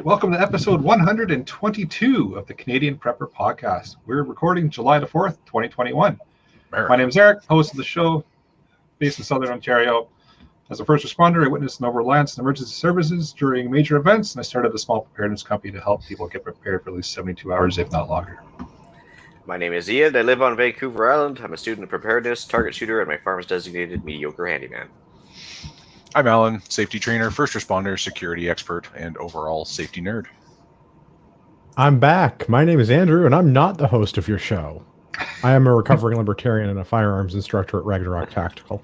Welcome to episode 122 of the Canadian Prepper Podcast. We're recording July the 4th, 2021. My name is Eric, host of the show, based in Southern Ontario. As a first responder, I witnessed an overreliance on emergency services during major events, and I started a small preparedness company to help people get prepared for at least 72 hours, if not longer. My name is Ian. I live on Vancouver Island. I'm a student of preparedness, target shooter, and my farm is designated mediocre handyman. I'm Alan, safety trainer, first responder, security expert, and overall safety nerd. I'm back. My name is Andrew, and I'm not the host of your show. I am a recovering libertarian and a firearms instructor at Ragnarok Tactical.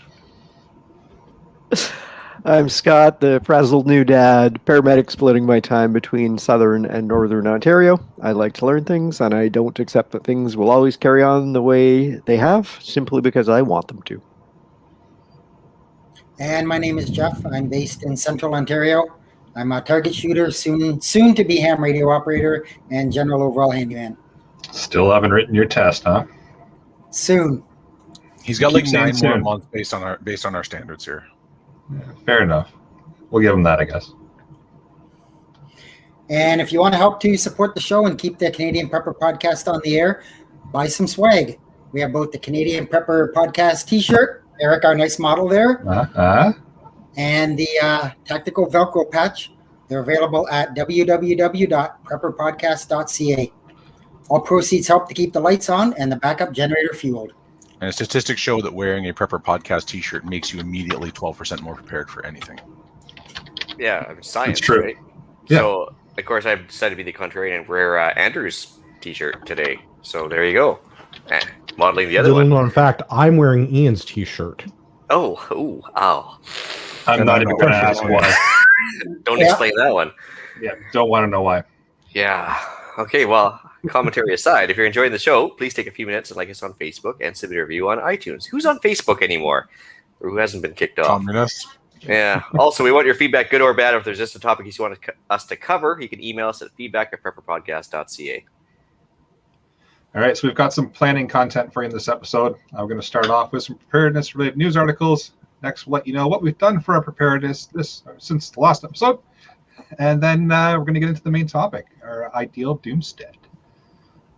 I'm Scott, the frazzled new dad, paramedic splitting my time between Southern and Northern Ontario. I like to learn things, and I don't accept that things will always carry on the way they have, simply because I want them to. And my name is Jeff. I'm based in Central Ontario. I'm a target shooter, soon to be ham radio operator, and general overall handyman. Still haven't written your test, huh? Soon. He's got like 9 more soon. months based on our standards here. Yeah, fair enough. We'll give him that, I guess. And if you want to help to support the show and keep the Canadian Prepper Podcast on the air, buy some swag. We have both the Canadian Prepper Podcast t-shirt, Eric, our nice model there, and the tactical Velcro patch. They're available at www.prepperpodcast.ca. All proceeds help to keep the lights on and the backup generator fueled. And statistics show that wearing a Prepper Podcast t-shirt makes you immediately 12% more prepared for anything. Yeah, I mean, science, It's true. right? Yeah. So, of course, I've decided to be the contrarian and wear Andrew's t-shirt today. So there you go. Modeling the other Little one. known fact, I'm wearing Ian's t-shirt. Oh, ow. I'm not even going to ask why. Don't explain that one. Yeah, don't want to know why. Yeah. Okay, well, commentary aside, if you're enjoying the show, please take a few minutes and like us on Facebook and submit a review on iTunes. Who's on Facebook anymore? Or who hasn't been kicked off? Communists. Yeah. Also, we want your feedback, good or bad. If there's just a topic you want us to cover, you can email us at feedback@prepperpodcast.ca. All right, so we've got some planning content for you in this episode. I'm going to start off with some preparedness-related news articles. Next, we'll let you know what we've done for our preparedness since the last episode. And then we're going to get into the main topic, our ideal doomstead.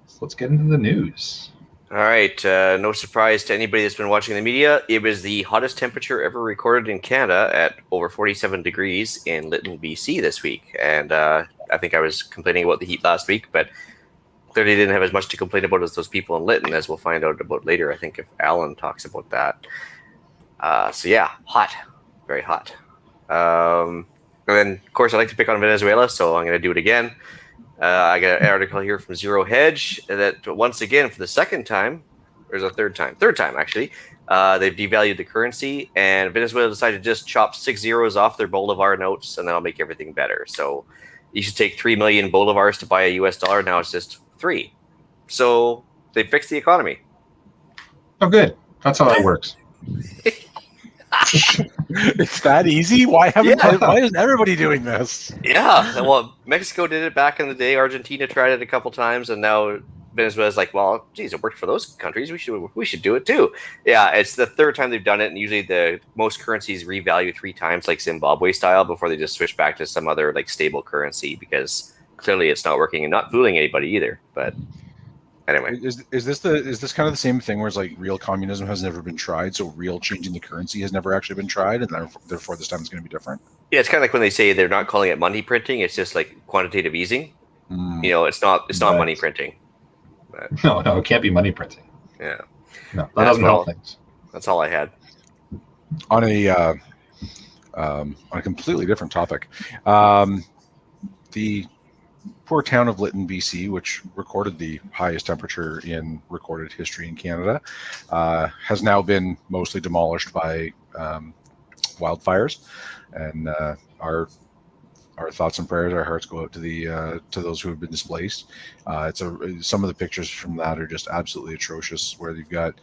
So let's get into the news. All right. No surprise to anybody that's been watching the media. It was the hottest temperature ever recorded in Canada at over 47 degrees in Lytton, BC this week. And I think I was complaining about the heat last week, but clearly didn't have as much to complain about as those people in Lytton, as we'll find out about later, I think, if Alan talks about that. So yeah, hot. Very hot. And then, of course, I like to pick on Venezuela, so I'm going to do it again. I got an article here from Zero Hedge that once again, for the second time, or is it third time, actually, they've devalued the currency, and Venezuela decided to just chop 6 zeros off their Bolivar notes, and that'll make everything better. So you should take 3 million Bolivars to buy a US dollar. Now it's just 3. So they fixed the economy. Oh, good. That's how that works. It's that easy? Why isn't everybody doing this? Yeah. Well, Mexico did it back in the day. Argentina tried it a couple times, and now Venezuela's like, well, geez, it worked for those countries. We should do it too. Yeah, it's the third time they've done it, and usually the most currencies revalue 3 times, like Zimbabwe style, before they just switch back to some other like stable currency, because clearly it's not working and not fooling anybody either. But anyway, Is this kind of the same thing where it's like real communism has never been tried, so real changing the currency has never actually been tried, and therefore this time it's going to be different? yeah, it's kind of like when they say they're not calling it money printing; it's just like quantitative easing. You know, it's not Right. money printing. But, No, it can't be money printing. yeah, No, that doesn't help things. that's all I had. On a completely different topic, the poor town of Lytton, BC, which recorded the highest temperature in recorded history in Canada, has now been mostly demolished by wildfires. And our thoughts and prayers, our hearts go out to to those who have been displaced. Some of the pictures from that are just absolutely atrocious, where you've got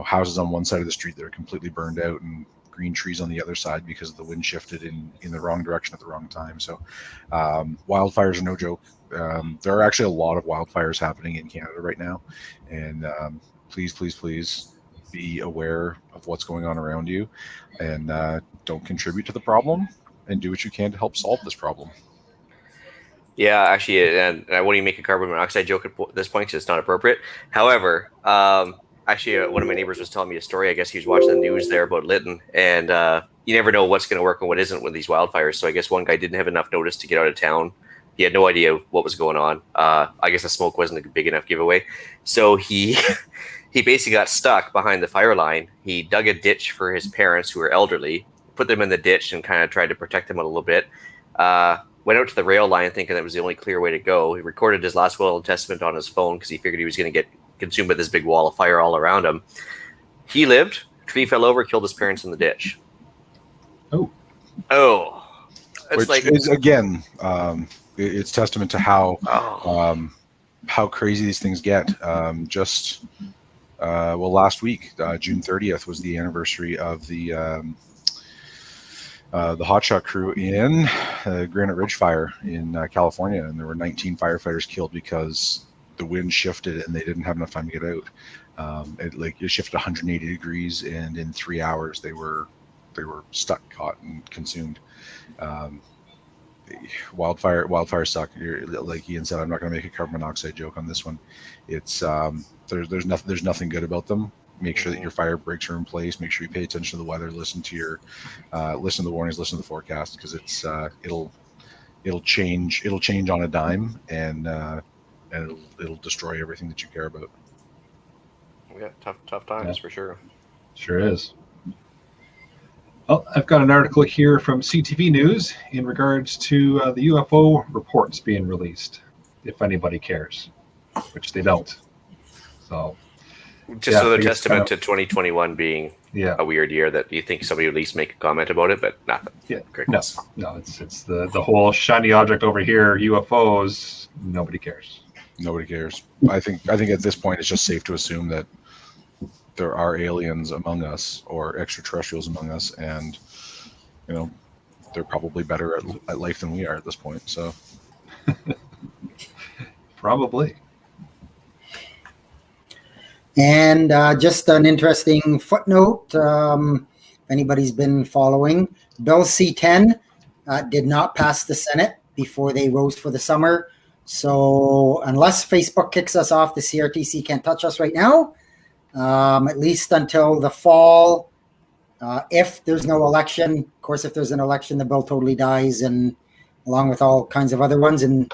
houses on one side of the street that are completely burned out and green trees on the other side because the wind shifted in the wrong direction at the wrong time. So wildfires are no joke. There are actually a lot of wildfires happening in Canada right now, and please be aware of what's going on around you, and don't contribute to the problem, and do what you can to help solve this problem. Yeah, actually, and I won't even make a carbon monoxide joke at this point because it's not appropriate. However, actually, one of my neighbors was telling me a story. I guess he was watching the news there about Lytton, and you never know what's going to work and what isn't with these wildfires. So I guess one guy didn't have enough notice to get out of town. He had no idea what was going on. I guess the smoke wasn't a big enough giveaway. So he he basically got stuck behind the fire line. He dug a ditch for his parents who were elderly, put them in the ditch and kind of tried to protect them a little bit. Went out to the rail line thinking that was the only clear way to go. He recorded his last will and testament on his phone because he figured he was going to get consumed by this big wall of fire all around him. He lived. Tree fell over, killed his parents in the ditch. Oh. It's Which like is, again, it's testament to how crazy these things get. Last week, June 30th was the anniversary of the hotshot crew in Granite Ridge Fire in California, and there were 19 firefighters killed because the wind shifted and they didn't have enough time to get out. It shifted 180 degrees, and in 3 hours they were stuck, caught, and consumed. Wildfire suck. Like Ian said, I'm not going to make a carbon monoxide joke on this one. It's there's nothing good about them. Make sure that your fire breaks are in place. Make sure you pay attention to the weather. Listen to the warnings. Listen to the forecast, because it'll change. It'll change on a dime, and it'll destroy everything that you care about. Yeah, tough times for sure. Sure is. Well, I've got an article here from CTV News in regards to the UFO reports being released, if anybody cares, which they don't. So. Just another testament to 2021 being a weird year that you think somebody would at least make a comment about it, but nothing. Yeah, no, it's the whole shiny object over here, UFOs. Nobody cares. Nobody cares. I think at this point it's just safe to assume that there are aliens among us or extraterrestrials among us, and they're probably better at life than we are at this point. So probably. And just an interesting footnote, if anybody's been following, Bill C-10 did not pass the Senate before they rose for the summer. So unless Facebook kicks us off, the CRTC can't touch us right now, at least until the fall. If there's no election, of course, if there's an election, the bill totally dies, and along with all kinds of other ones. And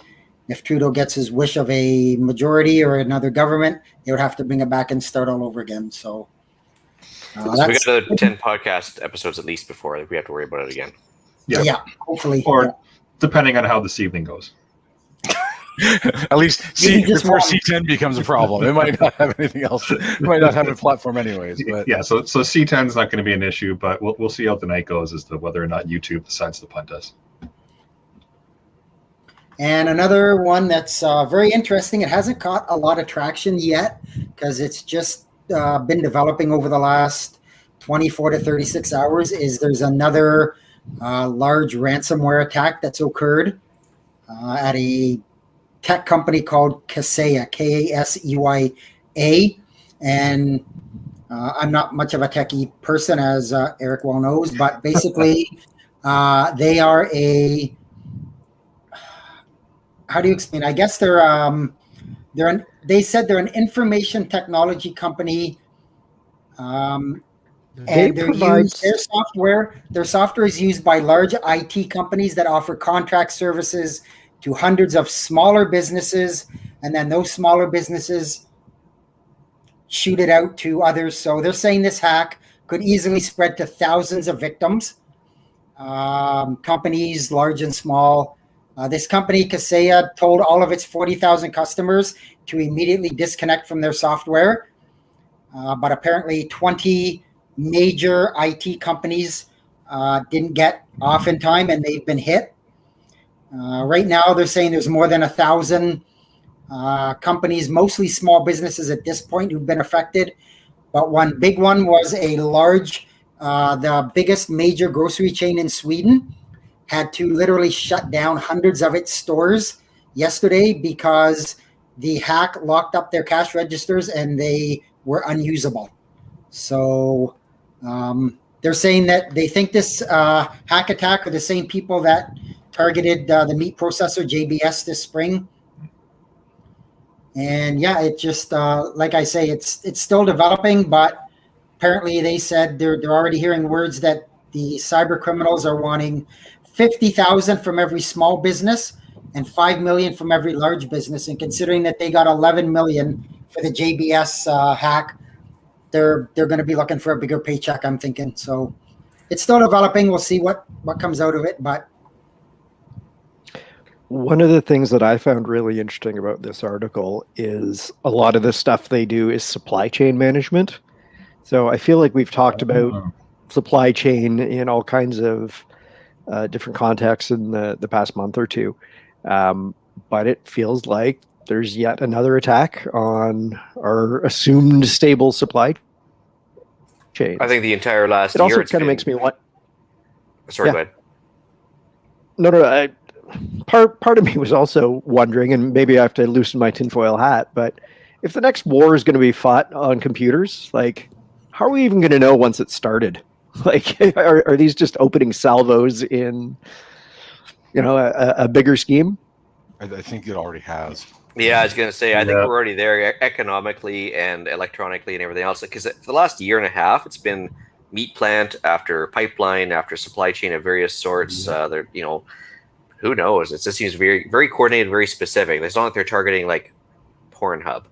if Trudeau gets his wish of a majority or another government, they would have to bring it back and start all over again. So we got another 10 podcast episodes at least before we have to worry about it again. Yeah, hopefully. Or depending on how this evening goes. At least before C10 becomes a problem. It might not have anything else. It might not have a platform anyways. But yeah, so C10 is not going to be an issue, but we'll see how the night goes as to whether or not YouTube decides to punt us. And another one that's very interesting, it hasn't caught a lot of traction yet because it's just been developing over the last 24 to 36 hours, is there's another large ransomware attack that's occurred at a tech company called Kaseya, K-A-S-E-Y-A. And I'm not much of a techie person, as Eric well knows, but basically they are a... How do you explain? I guess they said they're an information technology company, and their software is used by large IT companies that offer contract services to hundreds of smaller businesses, and then those smaller businesses shoot it out to others. So they're saying this hack could easily spread to thousands of victims, companies large and small. This company, Kaseya, told all of its 40,000 customers to immediately disconnect from their software. But apparently 20 major IT companies didn't get off in time, and they've been hit. Right now, they're saying there's more than 1,000 companies, mostly small businesses at this point, who've been affected. But one big one was a large, the biggest major grocery chain in Sweden had to literally shut down hundreds of its stores yesterday because the hack locked up their cash registers and they were unusable. So they're saying that they think this hack attack are the same people that targeted the meat processor JBS this spring. And yeah, it just like I say, it's still developing, but apparently they said they're already hearing words that the cyber criminals are wanting 50,000 from every small business and 5 million from every large business. And considering that they got 11 million for the JBS hack, they're going to be looking for a bigger paycheck, I'm thinking. So it's still developing. We'll see what comes out of it, but one of the things that I found really interesting about this article is a lot of the stuff they do is supply chain management. So I feel like we've talked about supply chain in all kinds of different contexts in the past month or two. But it feels like there's yet another attack on our assumed stable supply chain. I think the entire last it year. Also kind of makes me want. Sorry, yeah. go ahead. No. Part of me was also wondering, and maybe I have to loosen my tinfoil hat, but if the next war is going to be fought on computers, like, how are we even going to know once it started? Like, are these just opening salvos in, a bigger scheme? I think it already has. Yeah, I was going to say, I think we're already there economically and electronically and everything else. Because for the last year and a half, it's been meat plant after pipeline after supply chain of various sorts. Who knows? It just seems very, very coordinated, very specific. It's not like they're targeting like Pornhub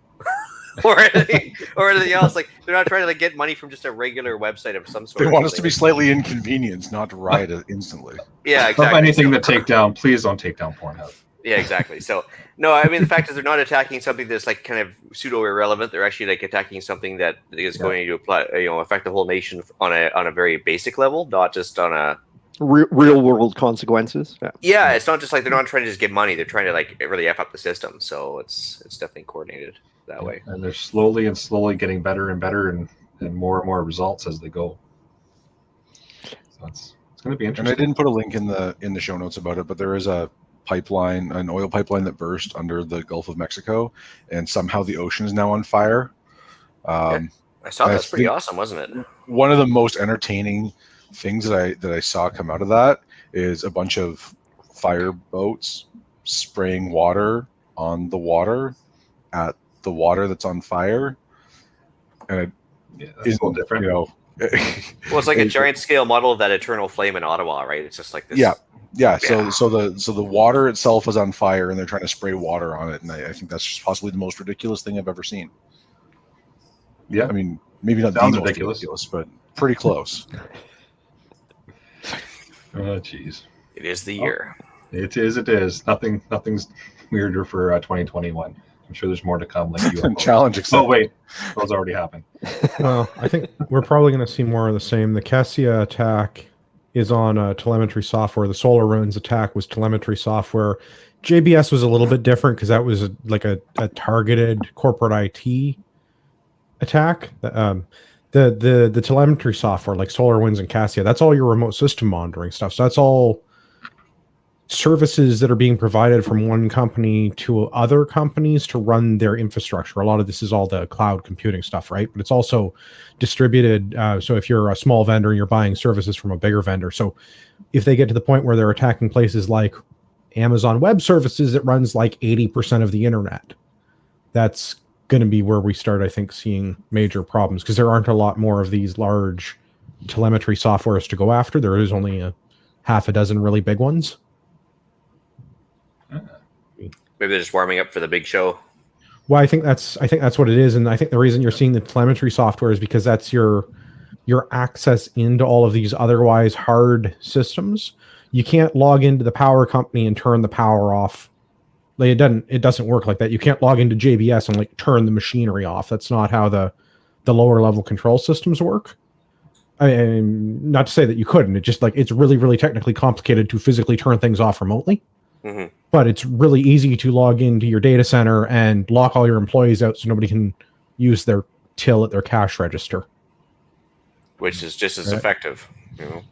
or anything else. Like they're not trying to get money from just a regular website of some sort. They want us to be slightly inconvenienced, not to riot it instantly. Yeah, exactly. Of anything to take down, please don't take down Pornhub. Yeah, exactly. So no, I mean the fact is they're not attacking something that's like kind of pseudo irrelevant. They're actually like attacking something that is going to apply, affect the whole nation on a very basic level, not just on a real world consequences. Yeah, it's not just like they're not trying to just get money. They're trying to like really F up the system. So it's definitely coordinated that way. And they're slowly getting better and better and more and more results as they go. So it's going to be interesting. And I didn't put a link in the show notes about it, but there is an oil pipeline that burst under the Gulf of Mexico, and somehow the ocean is now on fire. I saw that's pretty awesome, wasn't it? One of the most entertaining things that I saw come out of that is a bunch of fire boats spraying water on the water at the water that's on fire, and that's a little different. Well, it's like a giant scale model of that eternal flame in Ottawa, right? It's just like this. Yeah. So the water itself is on fire, and they're trying to spray water on it, and I think that's just possibly the most ridiculous thing I've ever seen. Yeah, I mean, maybe not the most ridiculous, but pretty close. Oh, jeez. It is the year. It is. Nothing's weirder for 2021. I'm sure there's more to come. Like challenge accepted. Oh wait, those already happened. Well, I think we're probably going to see more of the same. The Cassia attack is on telemetry software. The SolarWinds attack was telemetry software. JBS was a little bit different because that was a targeted corporate IT attack. The telemetry software like SolarWinds and Cassia, that's all your remote system monitoring stuff. So that's all services that are being provided from one company to other companies to run their infrastructure. A lot of this is all the cloud computing stuff, right? But it's also distributed. So if you're a small vendor and you're buying services from a bigger vendor, so if they get to the point where they're attacking places like Amazon Web Services, it runs like 80% of the internet. That's going to be where we start, I think, seeing major problems because there aren't a lot more of these large telemetry softwares to go after. There is only a half a dozen really big ones. Maybe they're just warming up for the big show. Well, I think that's what it is, and I think the reason you're seeing the telemetry software is because that's your access into all of these otherwise hard systems. You can't log into the power company and turn the power off. Like it doesn't work like that. You can't log into JBS and turn the machinery off. That's not how the lower level control systems work. I mean, not to say that you couldn't. It just it's really, really technically complicated to physically turn things off remotely. Mm-hmm. But it's really easy to log into your data center and lock all your employees out so nobody can use their till at their cash register. Which is just as effective.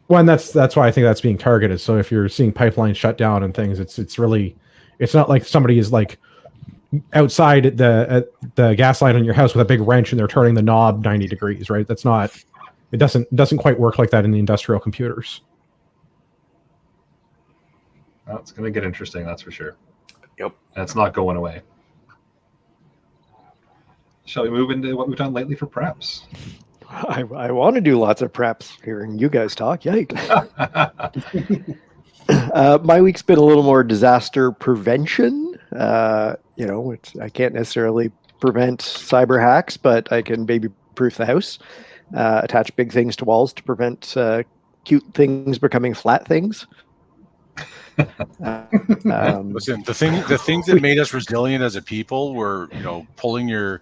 Well, and that's why I think that's being targeted. So if you're seeing pipelines shut down and things, it's not like somebody is outside at the gas line on your house with a big wrench and they're turning the knob 90 degrees, right? That's not. It doesn't quite work like that in the industrial computers. Well, it's going to get interesting, that's for sure. Yep. And it's not going away. Shall we move into what we've done lately for preps? I want to do lots of preps. Hearing you guys talk, yikes. My week's been a little more disaster prevention. I can't necessarily prevent cyber hacks, but I can baby-proof the house. Attach big things to walls to prevent cute things becoming flat things. Listen, the things that made us resilient as a people were, pulling your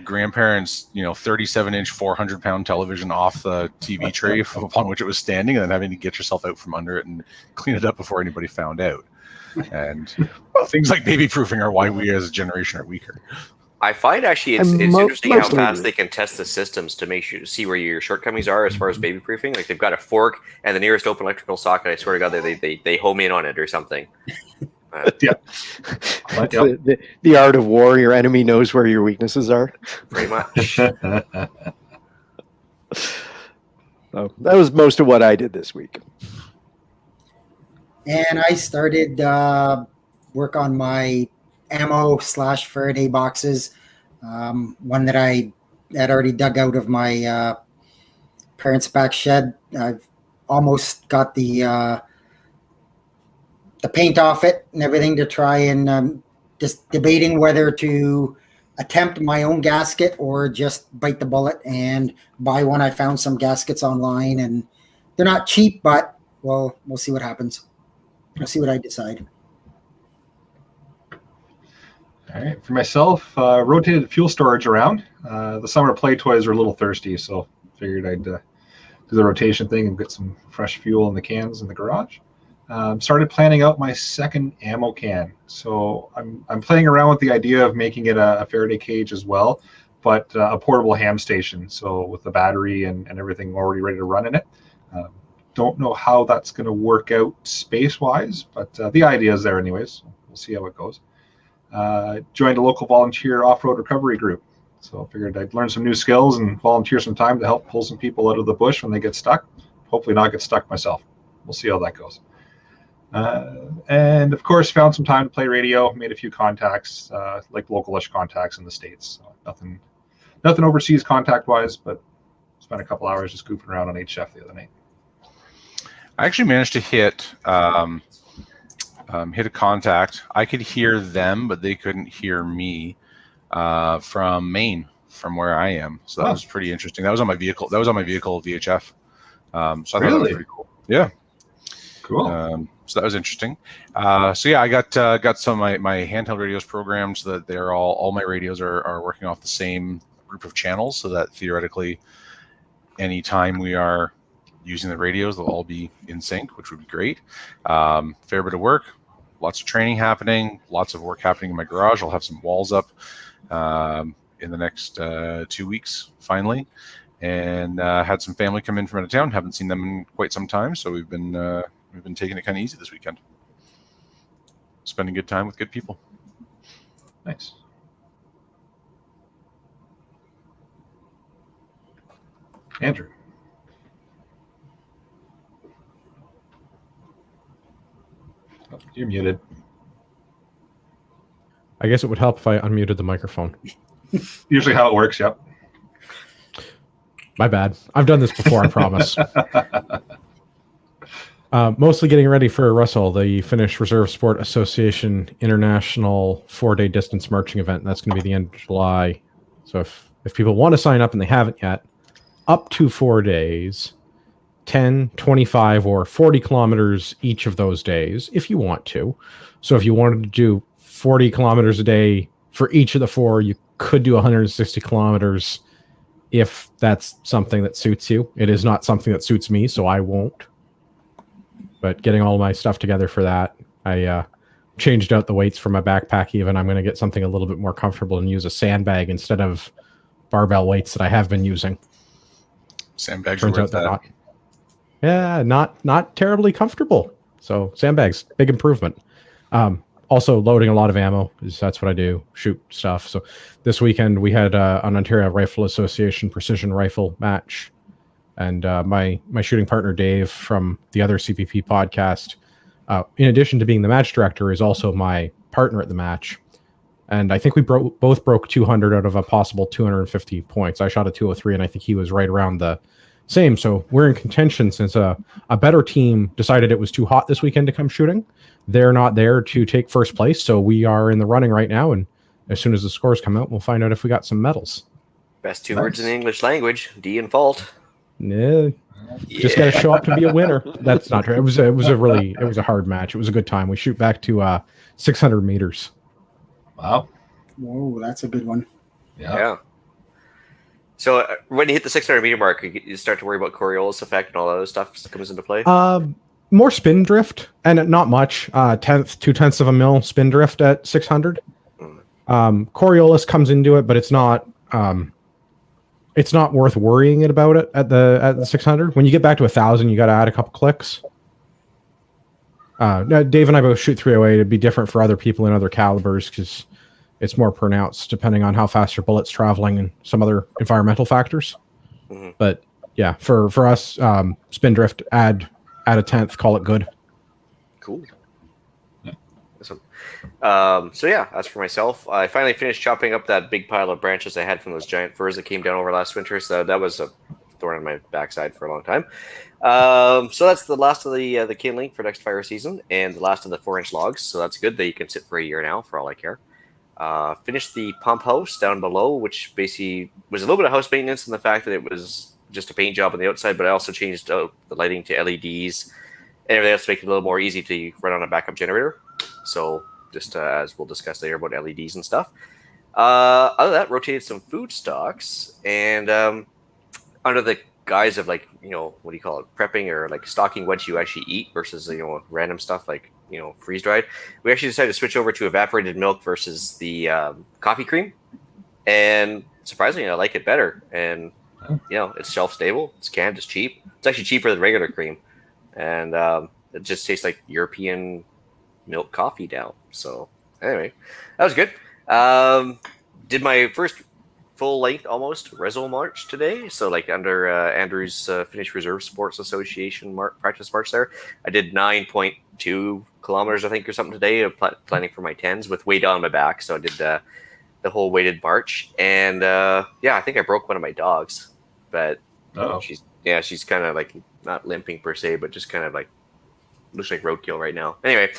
grandparents, 37-inch, 400-pound television off the TV tray upon which it was standing, and then having to get yourself out from under it and clean it up before anybody found out. And things like baby proofing are why we as a generation are weaker. I find actually it's interesting how fast they can test the systems to make sure to see where your shortcomings are as far as baby proofing. Like they've got a fork and the nearest open electrical socket. I swear to God, they home in on it or something. Yeah. The art of war. Your enemy knows where your weaknesses are. Pretty much. So that was most of what I did this week. And I started work on my ammo/Faraday boxes. One that I had already dug out of my parents' back shed. I've almost got the paint off it and everything to try and just debating whether to attempt my own gasket or just bite the bullet and buy one. I found some gaskets online and they're not cheap, but we'll see what happens. I'll see what I decide. All right. For myself, rotated fuel storage around. The summer play toys are a little thirsty, so figured I'd do the rotation thing and get some fresh fuel in the cans in the garage. Started planning out my second ammo can. So I'm playing around with the idea of making it a Faraday cage as well, but a portable ham station. So with the battery and everything already ready to run in it. Don't know how that's going to work out space-wise, but the idea is there anyways. We'll see how it goes. Joined a local volunteer off-road recovery group. So I figured I'd learn some new skills and volunteer some time to help pull some people out of the bush when they get stuck. Hopefully not get stuck myself. We'll see how that goes. And of course, found some time to play radio, made a few contacts, like localish contacts in the States. So nothing overseas contact-wise, but spent a couple hours just goofing around on HF the other night. I actually managed to hit a contact. I could hear them, but they couldn't hear me from Maine, from where I am. So that was pretty interesting. That was on my vehicle. VHF. So I thought that was pretty cool. Yeah. Cool. So that was interesting. So yeah, I got some of my handheld radios programmed so that they're all my radios are working off the same group of channels, so that theoretically, anytime we are using the radios, they'll all be in sync, which would be great. Fair bit of work, lots of training happening, lots of work happening in my garage. I'll have some walls up in the next 2 weeks, finally. And had some family come in from out of town. Haven't seen them in quite some time, so we've been taking it kind of easy this weekend. Spending good time with good people. Nice. Andrew. Oh, you're muted. I guess it would help if I unmuted the microphone. Usually how it works, yep. My bad. I've done this before, I promise. Mostly getting ready for RESUL, the Finnish Reserve Sport Association International 4-day distance marching event. That's going to be the end of July. So if people want to sign up and they haven't yet, up to 4 days, 10, 25, or 40 kilometers each of those days, if you want to. So if you wanted to do 40 kilometers a day for each of the 4, you could do 160 kilometers if that's something that suits you. It is not something that suits me, so I won't. But getting all my stuff together for that, I changed out the weights for my backpack even. I'm going to get something a little bit more comfortable and use a sandbag instead of barbell weights that I have been using. Sandbags turns out that not terribly comfortable. So sandbags, big improvement. Also loading a lot of ammo, that's what I do, shoot stuff. So this weekend we had an Ontario Rifle Association precision rifle match. And my shooting partner, Dave, from the other CPP podcast, in addition to being the match director, is also my partner at the match. And I think we both broke 200 out of a possible 250 points. I shot a 203, and I think he was right around the same. So we're in contention since a better team decided it was too hot this weekend to come shooting. They're not there to take first place, so we are in the running right now. And as soon as the scores come out, we'll find out if we got some medals. Best two words in the English language: D and fault. Yeah. Just got to show up to be a winner. That's not true. It was a hard match. It was a good time. We shoot back to 600 meters. Wow. Whoa, that's a good one. Yeah. So when you hit the 600 meter mark, you start to worry about Coriolis effect and all that other stuff that comes into play. More spin drift, and not much. 2/10 of a mil spin drift at 600. Coriolis comes into it, but it's not worth worrying about it at the 600. When you get back to 1,000, you got to add a couple clicks. Dave and I both shoot 308. It'd be different for other people in other calibers because it's more pronounced depending on how fast your bullet's traveling and some other environmental factors. Mm-hmm. But yeah, for us, spin drift, add a 10th, call it good. Cool. Yeah. Awesome. So yeah, as for myself, I finally finished chopping up that big pile of branches I had from those giant firs that came down over last winter. So that was a thorn in my backside for a long time. So that's the last of the kindling for next fire season and the last of the 4-inch logs. So that's good that you can sit for a year now for all I care. Finished the pump house down below, which basically was a little bit of house maintenance in the fact that it was just a paint job on the outside, but I also changed out the lighting to LEDs and everything else to make it a little more easy to run on a backup generator. So just as we'll discuss later about LEDs and stuff. Other than that, rotated some food stocks and under the guise of what do you call it, prepping or like stocking what you actually eat versus random stuff like freeze dried. We actually decided to switch over to evaporated milk versus the coffee cream, and surprisingly, I like it better. And it's shelf stable, it's canned, it's cheap. It's actually cheaper than regular cream, and it just tastes like European milk coffee now. So anyway, that was good. Did my first full length almost RESUL march today. So like under Andrew's Finnish Reserve Sports Association practice march there, I did 9.2 kilometers, I think, or something today, planning for my 10s with weight on my back. So I did the whole weighted march. And I think I broke one of my dogs, but she's kind of like not limping per se, but just kind of like looks like roadkill right now. Anyway,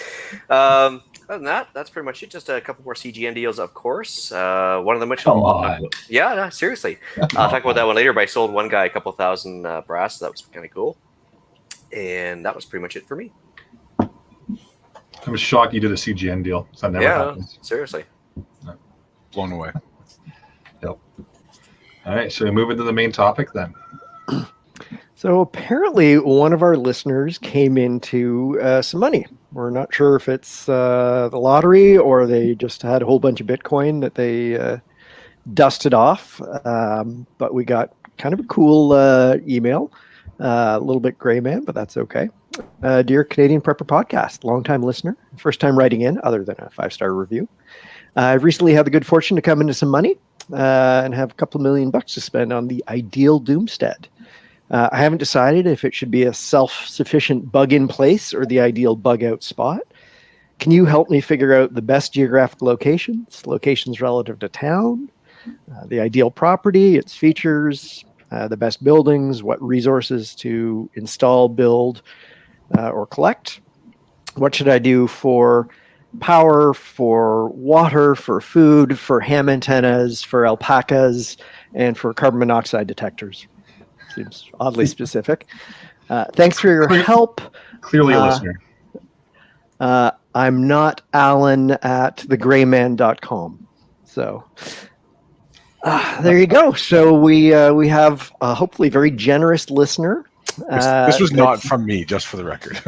other than that, that's pretty much it. Just a couple more CGN deals, of course. One of them, which seriously, I'll talk about that one later. But I sold one guy a couple thousand brass, so that was kind of cool. And that was pretty much it for me. I was shocked you did a CGN deal. So that never happens. Seriously. No. Blown away. Yep. All right, so we move into the main topic then. So apparently one of our listeners came into some money. We're not sure if it's the lottery or they just had a whole bunch of Bitcoin that they dusted off. But we got kind of a cool email, a little bit gray man, but that's okay. Dear Canadian Prepper Podcast, longtime listener, first time writing in other than a 5-star review. I've recently had the good fortune to come into some money and have a couple $1 million to spend on the ideal Doomstead. I haven't decided if it should be a self-sufficient bug-in place or the ideal bug-out spot. Can you help me figure out the best geographic locations relative to town, the ideal property, its features, the best buildings, what resources to install, build, or collect? What should I do for power, for water, for food, for ham antennas, for alpacas, and for carbon monoxide detectors? Seems oddly specific. Thanks for your help. Clearly a listener. I'm not Alan at thegrayman.com. So there you go. So we have a hopefully very generous listener. This was not from me, just for the record.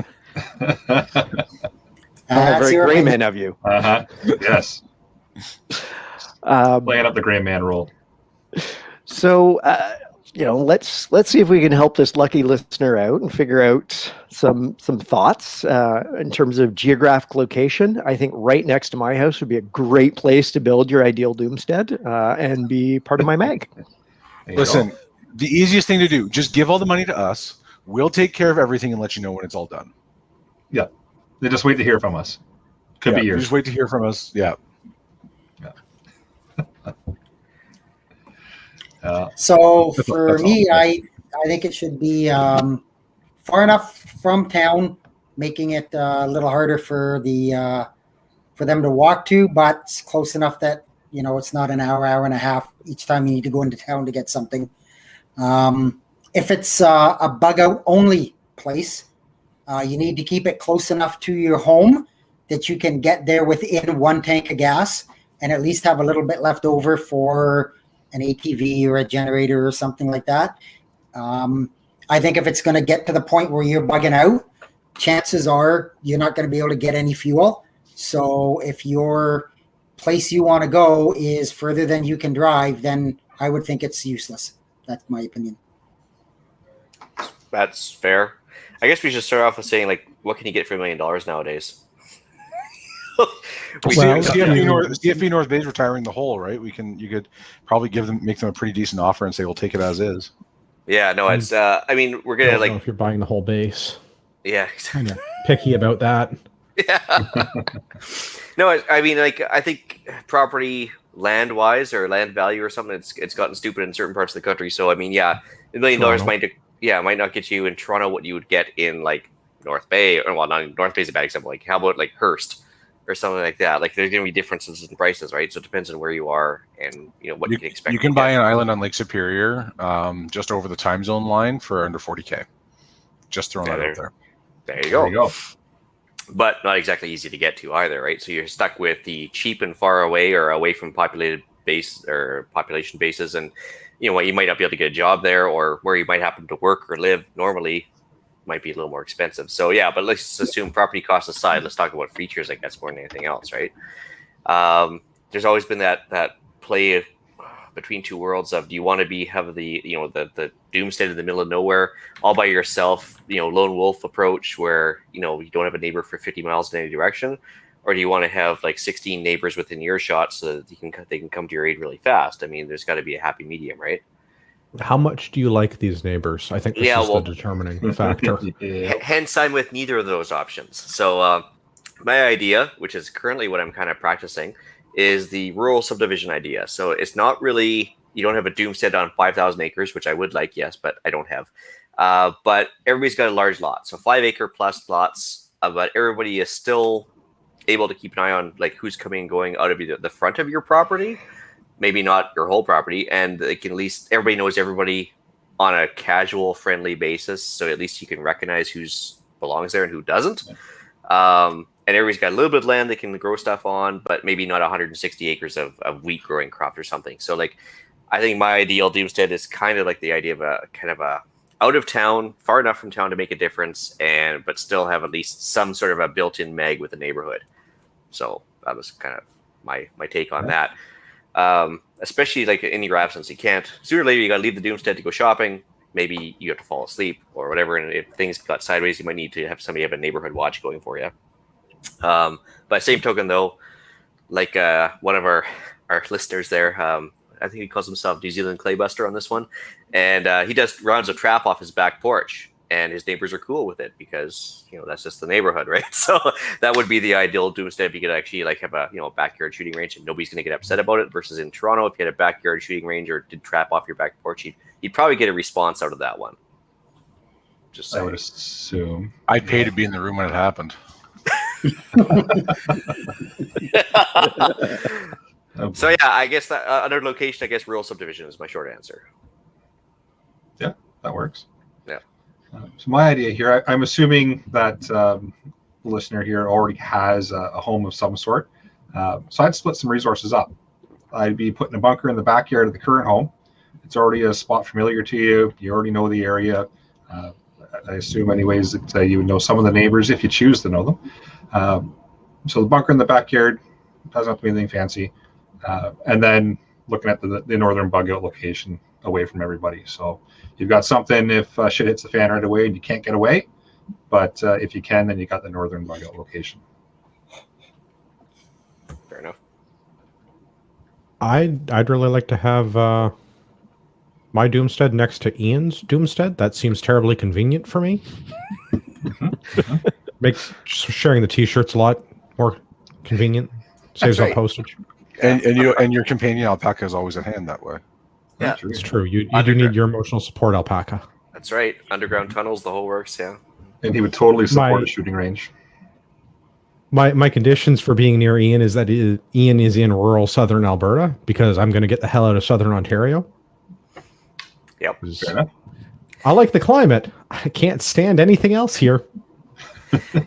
Very gray man of you. Yes. Playing up the gray man role. So let's see if we can help this lucky listener out and figure out some thoughts in terms of geographic location. I think right next to my house would be a great place to build your ideal Doomstead and be part of my mag. Listen, the easiest thing to do, just give all the money to us. We'll take care of everything and let you know when it's all done. Yeah. They just wait to hear from us. Could be years. Just wait to hear from us. Yeah. So That's for me, all. I think it should be far enough from town, making it a little harder for them to walk to, but close enough that it's not an hour and a half each time you need to go into town to get something. If it's a bug out only place, you need to keep it close enough to your home that you can get there within 1 tank of gas and at least have a little bit left over for an ATV or a generator or something like that. I think if it's going to get to the point where you're bugging out, chances are you're not going to be able to get any fuel. So if your place you want to go is further than you can drive, then I would think it's useless. That's my opinion. That's fair. I guess we should start off with saying, like, what can you get for $1 million nowadays? CFE North Bay's retiring the whole, right? You could probably make them a pretty decent offer and say we'll take it as is. Yeah, no, it's. I mean, we're gonna I don't know if you're buying the whole base. Yeah, kind of picky about that. Yeah. No, I mean, like, I think property land-wise or land value or something, it's gotten stupid in certain parts of the country. So I mean, yeah, $1 million might not get you in Toronto what you would get in like North Bay, or well, not North Bay is a bad example. Like, how about like Hearst or something like that? Like, there's going to be differences in prices, right? So it depends on where you are and what you can expect. You can buy an island on Lake Superior, just over the time zone line for under $40K. Just throwing that out there. There you go. But not exactly easy to get to either, right? So you're stuck with the cheap and far away or away from populated base or population bases, and you might not be able to get a job there, or where you might happen to work or live normally might be a little more expensive. So yeah, but let's assume property costs aside, let's talk about features, I guess, more than anything else, right? There's always been that play between two worlds of, do you want to have the doomstead in the middle of nowhere all by yourself, lone wolf approach where you don't have a neighbor for 50 miles in any direction, or do you want to have like 16 neighbors within earshot so that they can come to your aid really fast? I mean, there's got to be a happy medium, right? How much do you like these neighbors? I think this is the determining factor. Hence, I'm with neither of those options. So my idea, which is currently what I'm kind of practicing, is the rural subdivision idea. So it's not really, you don't have a doomstead on 5,000 acres, which I would like, yes, but I don't have. But everybody's got a large lot. So 5 acre plus lots, but everybody is still able to keep an eye on like who's coming and going out of the front of your property, maybe not your whole property. And they can, at least everybody knows everybody on a casual, friendly basis. So at least you can recognize who's belongs there and who doesn't. And everybody's got a little bit of land they can grow stuff on, but maybe not 160 acres of wheat growing crops or something. So like, I think my ideal doomstead is kind of like the idea of a kind of a out of town, far enough from town to make a difference, but still have at least some sort of a built-in meg with the neighborhood. So that was kind of my take on that. Especially like in your absence, you can't, sooner or later you got to leave the doomstead to go shopping. Maybe you have to fall asleep or whatever, and if things got sideways, you might need to have somebody have a neighborhood watch going for you. By same token, though, like one of our listeners there, I think he calls himself New Zealand Claybuster on this one, and he does rounds of trap off his back porch, and his neighbors are cool with it because that's just the neighborhood, right? So that would be the ideal doomstead if you could actually like have a backyard shooting range and nobody's going to get upset about it. Versus in Toronto, if you had a backyard shooting range or did trap off your back porch, you'd probably get a response out of that one. Just saying. I would assume. I'd pay to be in the room when it happened. So yeah, I guess that another location, I guess rural subdivision is my short answer. Yeah, that works. Yeah. So my idea here, I'm assuming that the listener here already has a home of some sort. So I'd split some resources up. I'd be putting a bunker in the backyard of the current home. It's already a spot familiar to you. You already know the area. I assume anyways that you would know some of the neighbors if you choose to know them. So the bunker in the backyard doesn't have to be anything fancy. And then looking at the northern bug out location away from everybody. So you've got something if shit hits the fan right away and you can't get away. But if you can, then you got the northern bug out location. Fair enough. I'd really like to have my doomstead next to Ian's doomstead. That seems terribly convenient for me. Makes sharing the T-shirts a lot more convenient. Saves on postage. And your companion alpaca is always at hand that way. Yeah, It's true. You do need your emotional support alpaca. That's right. Underground tunnels, the whole works. Yeah. And he would totally support a shooting range. My conditions for being near Ian is that Ian is in rural southern Alberta because I'm going to get the hell out of southern Ontario. Yep. Fair enough. I like the climate. I can't stand anything else here.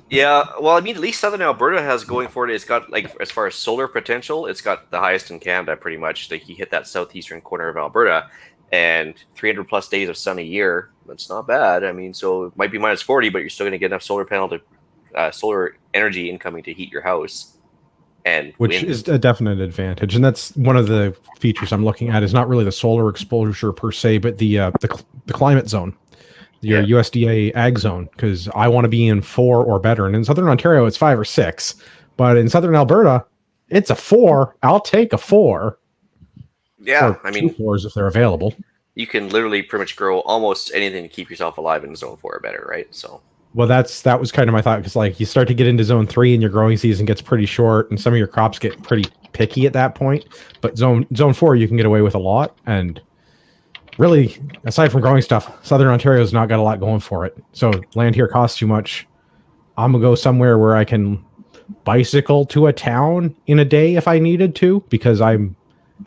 Yeah, well, I mean, at least southern Alberta has going for it. It's got, like, as far as solar potential, it's got the highest in Canada, pretty much. Like, you hit that southeastern corner of Alberta, and 300 plus days of sun a year. That's not bad. I mean, so it might be minus 40, but you're still going to get enough solar energy incoming to heat your house. And which is a definite advantage, and that's one of the features I'm looking at. Is not really the solar exposure per se, but the climate zone, your USDA ag zone, because I want to be in 4 or better. And in southern Ontario, it's 5 or 6, but in southern Alberta, it's a 4. I'll take a 4. Yeah, I mean, 2 4s if they're available. You can literally pretty much grow almost anything to keep yourself alive in zone 4 or better, right? So. Well, that was kind of my thought, because like you start to get into zone 3 and your growing season gets pretty short, and some of your crops get pretty picky at that point. But zone 4, you can get away with a lot, and really, aside from growing stuff, southern Ontario's not got a lot going for it. So land here costs too much. I'm gonna go somewhere where I can bicycle to a town in a day if I needed to, because I'm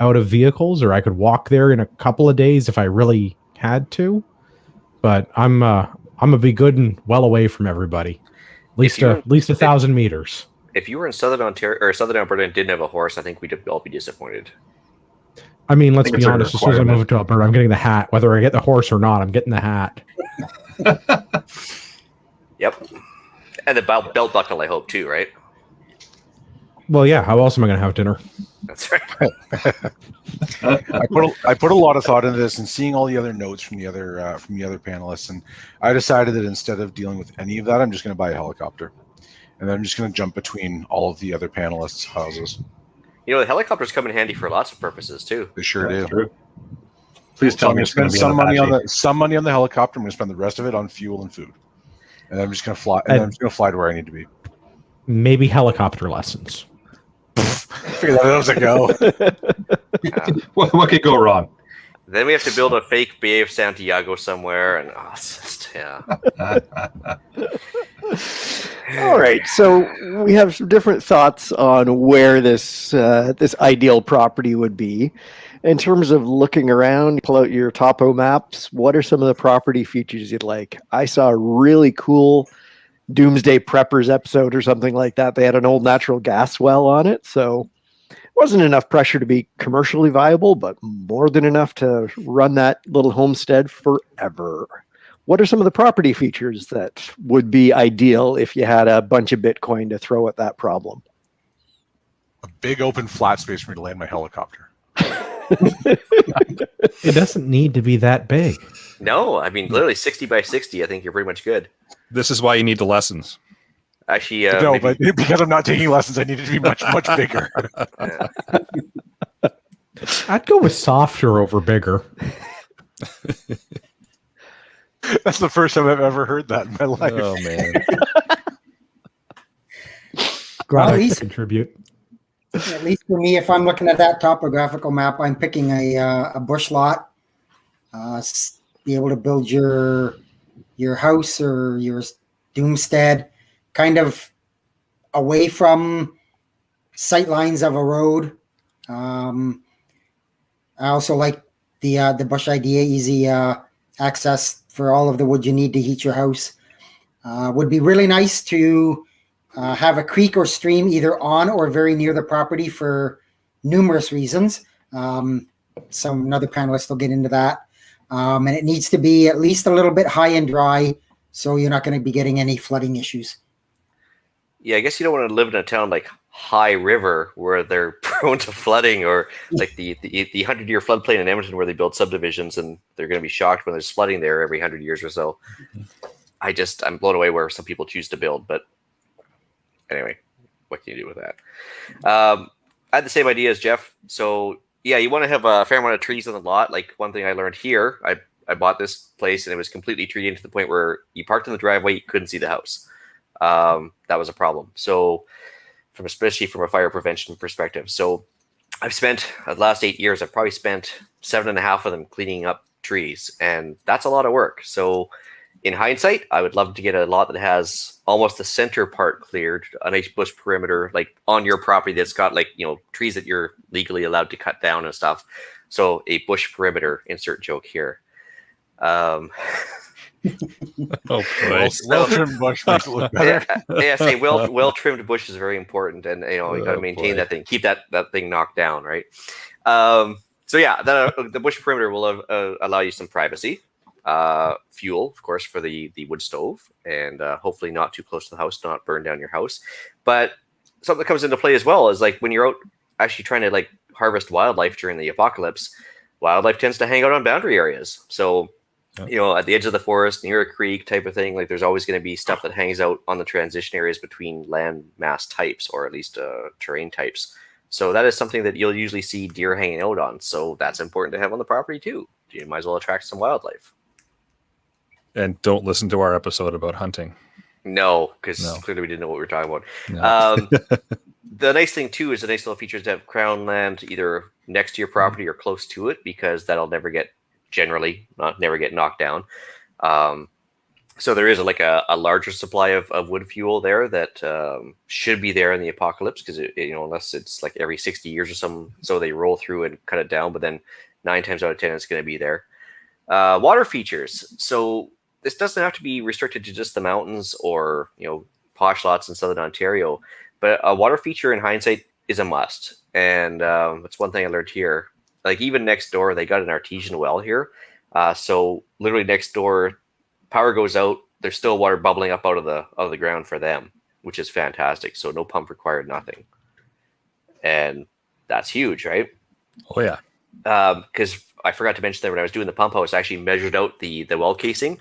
out of vehicles, or I could walk there in a couple of days if I really had to. But I'm gonna be good and well away from everybody. At least 1,000 meters. If you were in southern Ontario or southern Alberta and didn't have a horse, I think we'd all be disappointed. I mean, let's be honest. As soon as I move to Alberta, I'm getting the hat. Whether I get the horse or not, I'm getting the hat. Yep. And the belt buckle, I hope, too, right? Well, yeah. How else am I going to have dinner? That's right. I put a lot of thought into this, and seeing all the other notes from the other panelists, and I decided that instead of dealing with any of that, I'm just going to buy a helicopter, and then I'm just going to jump between all of the other panelists' houses. You know, the helicopters come in handy for lots of purposes too. They sure do. True. Please tell me I'm going to spend some money on the helicopter. I'm going to spend the rest of it on fuel and food, and I'm just going to fly. And I'm just going to fly to where I need to be. Maybe helicopter lessons. Figure that out as I go. What could go wrong? Then we have to build a fake Bay of Santiago somewhere, and it's just, All right, so we have some different thoughts on where this ideal property would be. In terms of looking around, pull out your topo maps. What are some of the property features you'd like? I saw a really cool Doomsday Preppers episode or something like that. They had an old natural gas well on it, so it wasn't enough pressure to be commercially viable, but more than enough to run that little homestead forever. What are some of the property features that would be ideal if you had a bunch of Bitcoin to throw at that problem? A big open flat space for me to land my helicopter. It doesn't need to be that big. No, I mean, literally 60 by 60, I think you're pretty much good. This is why you need the lessons. Actually, no, but because I'm not taking lessons, I need it to be much bigger. I'd go with softer over bigger. That's the first time I've ever heard that in my life. Oh, man. Glad I could contribute. At least for me, if I'm looking at that topographical map, I'm picking a bush lot. Be able to build your house or your doomstead kind of away from sight lines of a road. I also like the bush idea, easy access for all of the wood you need to heat your house. Would be really nice to have a creek or stream either on or very near the property for numerous reasons. Another panelist will get into that. And it needs to be at least a little bit high and dry, so you're not going to be getting any flooding issues. Yeah, I guess you don't want to live in a town like High River where they're prone to flooding, or like the 100-year floodplain in Edmonton where they build subdivisions and they're going to be shocked when there's flooding there every 100 years or so. I'm blown away where some people choose to build, but anyway, what can you do with that? I had the same idea as Jeff. So yeah, you want to have a fair amount of trees on the lot. Like one thing I learned here, I bought this place and it was completely treed to the point where you parked in the driveway, you couldn't see the house. that was a problem. So especially from a fire prevention perspective. So I've spent the last 8 years, I've probably spent 7.5 of them cleaning up trees, and that's a lot of work. So in hindsight, I would love to get a lot that has almost the center part cleared, a nice bush perimeter, like on your property that's got like, trees that you're legally allowed to cut down and stuff. So a bush perimeter, insert joke here. Oh boy. Well trimmed bush makes it look better. Say well trimmed bush is very important, and you got to maintain that thing, keep that thing knocked down, right? So yeah, the bush perimeter will allow you some privacy, fuel, of course, for the wood stove, and hopefully not too close to the house, not burn down your house. But something that comes into play as well is like when you're out actually trying to like harvest wildlife during the apocalypse, wildlife tends to hang out on boundary areas. So at the edge of the forest, near a creek type of thing, like there's always going to be stuff that hangs out on the transition areas between land mass types, or at least terrain types. So that is something that you'll usually see deer hanging out on. So that's important to have on the property too. You might as well attract some wildlife. And don't listen to our episode about hunting. No, because clearly we didn't know what we were talking about. No. The nice thing too is the nice little feature is to have crown land either next to your property or close to it, because that'll never get knocked down. So there is a larger supply of wood fuel there that should be there in the apocalypse, because unless it's like every 60 years or something, so they roll through and cut it down, but then 9 times out of 10 it's going to be there. Water features. So this doesn't have to be restricted to just the mountains or posh lots in southern Ontario, but a water feature in hindsight is a must. And that's one thing I learned here. Like even next door, they got an artesian well here. So literally next door, power goes out, there's still water bubbling up out of the ground for them, which is fantastic. So no pump required, nothing. And that's huge, right? Oh yeah. Because I forgot to mention that when I was doing the pump house, I actually measured out the well casing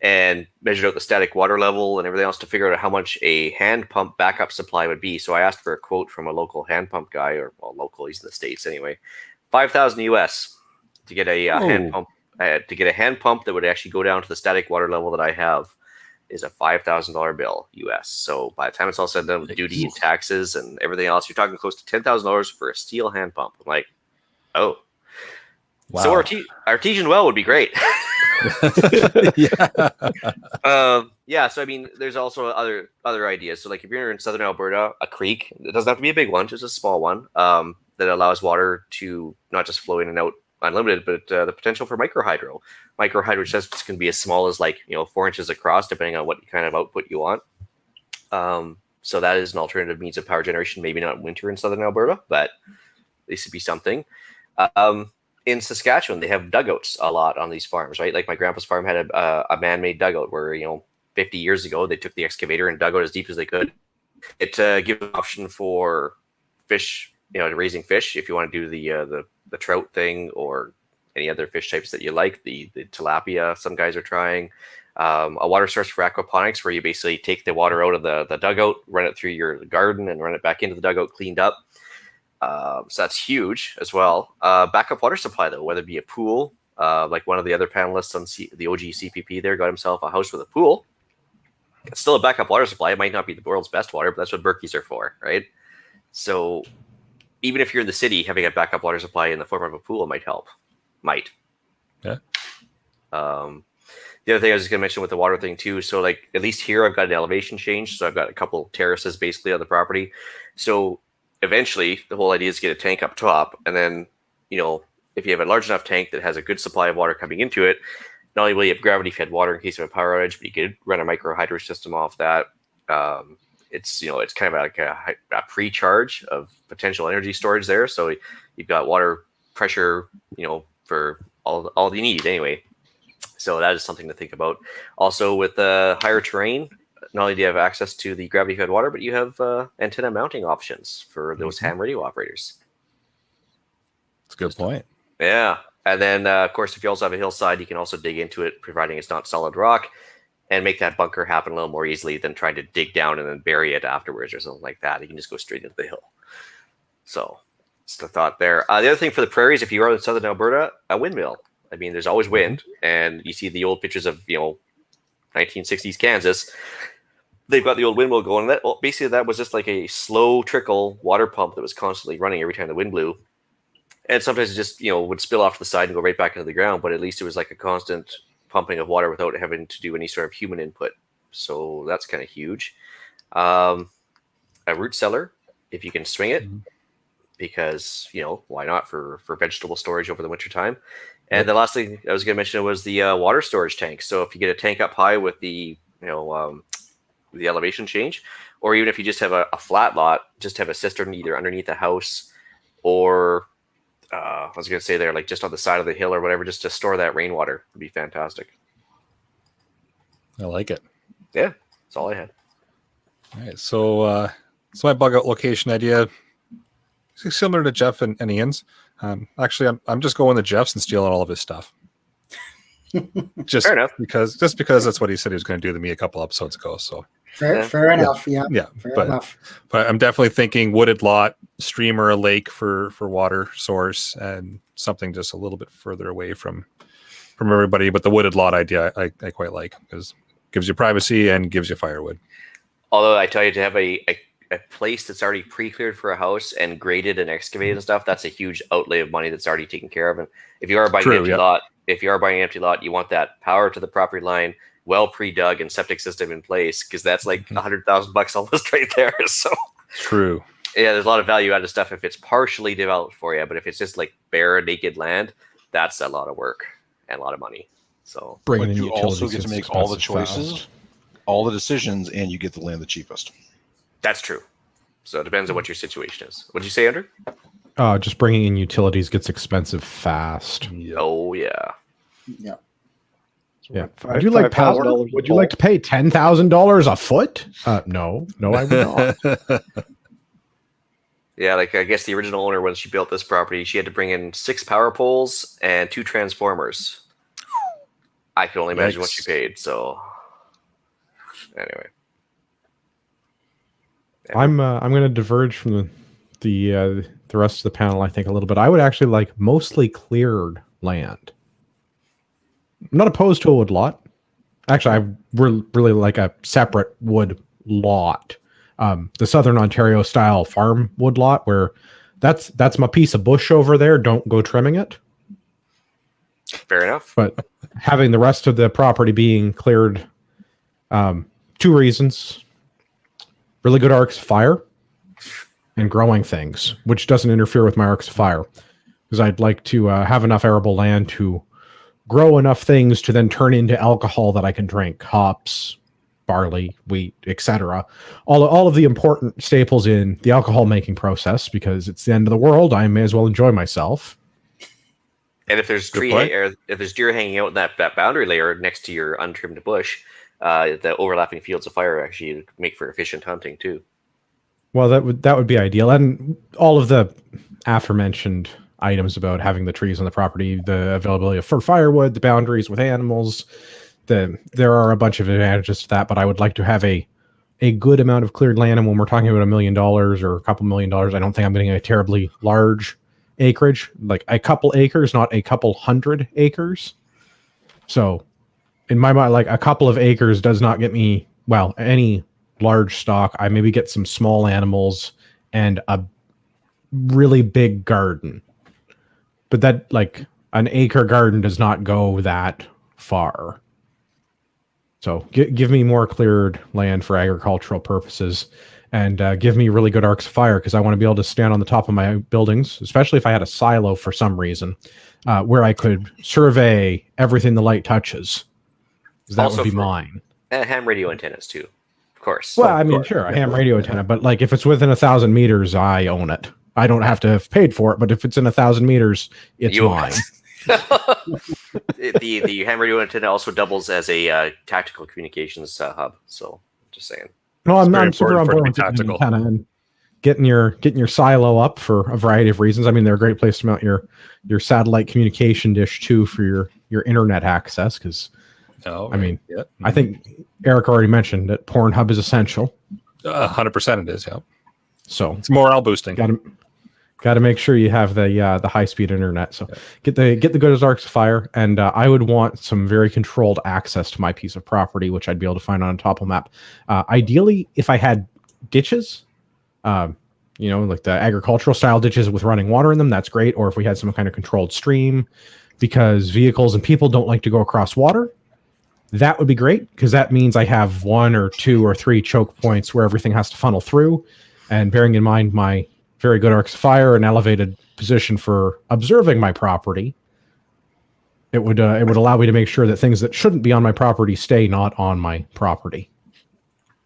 and measured out the static water level and everything else to figure out how much a hand pump backup supply would be. So I asked for a quote from a local hand pump guy, or local, he's in the States anyway, $5,000 US to get a hand pump. To get a hand pump that would actually go down to the static water level that I have is a $5,000 bill US. So by the time it's all said and done with duty and taxes and everything else, you're talking close to $10,000 for a steel hand pump. I'm like, oh. Wow. So artesian well would be great. Yeah. So I mean, there's also other ideas. So like if you're in southern Alberta, a creek, it doesn't have to be a big one, just a small one, that allows water to not just flow in and out unlimited, but the potential for microhydro. Microhydro systems can be as small as 4 inches across, depending on what kind of output you want. So that is an alternative means of power generation. Maybe not in winter in southern Alberta, but this would be something. In Saskatchewan, they have dugouts a lot on these farms, right? Like my grandpa's farm had a man-made dugout where 50 years ago they took the excavator and dug out as deep as they could. It gives an option for fish, raising fish if you want to do the trout thing or any other fish types that you like. The tilapia, some guys are trying. A water source for aquaponics, where you basically take the water out of the dugout, run it through your garden, and run it back into the dugout cleaned up. So that's huge as well. Backup water supply, though, whether it be a pool, like one of the other panelists on the OG CPP there got himself a house with a pool. It's still a backup water supply. It might not be the world's best water, but that's what Berkeys are for, right? So even if you're in the city, having a backup water supply in the form of a pool might help. Yeah. The other thing I was just going to mention with the water thing too, so like at least here I've got an elevation change, so I've got a couple terraces basically on the property. So eventually the whole idea is to get a tank up top, and then if you have a large enough tank that has a good supply of water coming into it, not only will you have gravity fed water in case of a power outage, but you could run a microhydro system off that. It's kind of like a pre-charge of potential energy storage there, so you've got water pressure for all you need anyway. So that is something to think about. Also with the higher terrain, not only do you have access to the gravity fed water, but you have antenna mounting options for those ham radio operators. That's a good point. Yeah. And then of course, if you also have a hillside, you can also dig into it, providing it's not solid rock, and make that bunker happen a little more easily than trying to dig down and then bury it afterwards or something like that. You can just go straight into the hill. So it's the thought there. The other thing for the prairies, if you are in southern Alberta, a windmill. I mean, there's always wind, and you see the old pictures of 1960s Kansas. they've got the old windmill going. That basically that was just like a slow trickle water pump that was constantly running every time the wind blew. And sometimes it just, would spill off to the side and go right back into the ground. But at least it was like a constant pumping of water without having to do any sort of human input. So that's kind of huge. A root cellar, if you can swing it, because, why not for vegetable storage over the winter time. And the last thing I was going to mention was the water storage tank. So if you get a tank up high with the, the elevation change, or even if you just have a flat lot, just have a cistern either underneath the house or I was going to say there, like just on the side of the hill or whatever, just to store that rainwater would be fantastic. I like it. Yeah, that's all I had. All right, so my bug out location idea is similar to Jeff and Ian's. Actually, I'm just going to Jeff's and stealing all of his stuff. Fair enough. Because that's what he said he was going to do to me a couple episodes ago. So fair enough. Yeah. Fair enough. But I'm definitely thinking wooded lot, stream or a lake for water source, and something just a little bit further away from everybody. But the wooded lot idea I quite like, because it gives you privacy and gives you firewood. Although I tell you, to have a place that's already pre-cleared for a house and graded and excavated and stuff, that's a huge outlay of money that's already taken care of. And if you are buying an empty lot, you want that power to the property line, well pre-dug and septic system in place, because that's like $100,000 almost right there. So true. Yeah, there's a lot of value added stuff if it's partially developed for you, but if it's just like bare naked land, that's a lot of work and a lot of money. So but you also get to make all the choices, all the decisions, and you get the land the cheapest. That's true. So it depends on what your situation is. What did you say, Andrew? Just bringing in utilities gets expensive fast. Oh yeah. Yeah. Yeah. Would you like power? Would you like to pay $10,000 a foot? No, I would not. Yeah, like I guess the original owner, when she built this property, she had to bring in 6 power poles and 2 transformers. I can only imagine what she paid. So anyway. I'm going to diverge from the rest of the panel, I think, a little bit. I would actually like mostly cleared land. I'm not opposed to a wood lot. Actually, I really like a separate wood lot. The Southern Ontario style farm wood lot, where that's my piece of bush over there. Don't go trimming it. Fair enough. But having the rest of the property being cleared, 2 reasons. Really good arcs of fire and growing things, which doesn't interfere with my arcs of fire, because I'd like to have enough arable land to grow enough things to then turn into alcohol that I can drink: hops, barley, wheat, etc. All of the important staples in the alcohol making process, because it's the end of the world. I may as well enjoy myself. And if there's if there's deer hanging out in that boundary layer next to your untrimmed bush, the overlapping fields of fire actually make for efficient hunting too. Well, that would be ideal, and all of the aforementioned items about having the trees on the property, the availability for firewood, the boundaries with animals, there are a bunch of advantages to that. But I would like to have a good amount of cleared land, and when we're talking about $1 million or a couple $1 million, I don't think I'm getting a terribly large acreage, like a couple acres, not a couple 100 acres. So in my mind, like a couple of acres does not get me, well, any large stock. I maybe get some small animals and a really big garden. But that, like, an acre garden does not go that far. So give me more cleared land for agricultural purposes, and give me really good arcs of fire, because I want to be able to stand on the top of my buildings, especially if I had a silo for some reason, where I could survey everything the light touches. That Also would be mine. And ham radio antennas too, of course. Well, I mean, sure, a ham radio antenna, but like if it's within 1,000 meters, I own it. I don't have to have paid for it, but if it's in 1,000 meters, it's mine. The ham radio antenna also doubles as a tactical communications hub. So, just saying. No, I'm super on board with the antenna and getting your silo up for a variety of reasons. I mean, they're a great place to mount your satellite communication dish too for your internet access. Because I think Eric already mentioned that Pornhub is essential. 100% it is. Yeah. So it's morale boosting. Got to make sure you have the high speed internet. So get the good arcs of fire, and I would want some very controlled access to my piece of property, which I'd be able to find on a topo map. Ideally, if I had ditches, like the agricultural style ditches with running water in them, that's great. Or if we had some kind of controlled stream, because vehicles and people don't like to go across water, that would be great, because that means I have 1 or 2 or 3 choke points where everything has to funnel through. And bearing in mind my very good arcs of fire and elevated position for observing my property, it would allow me to make sure that things that shouldn't be on my property stay not on my property.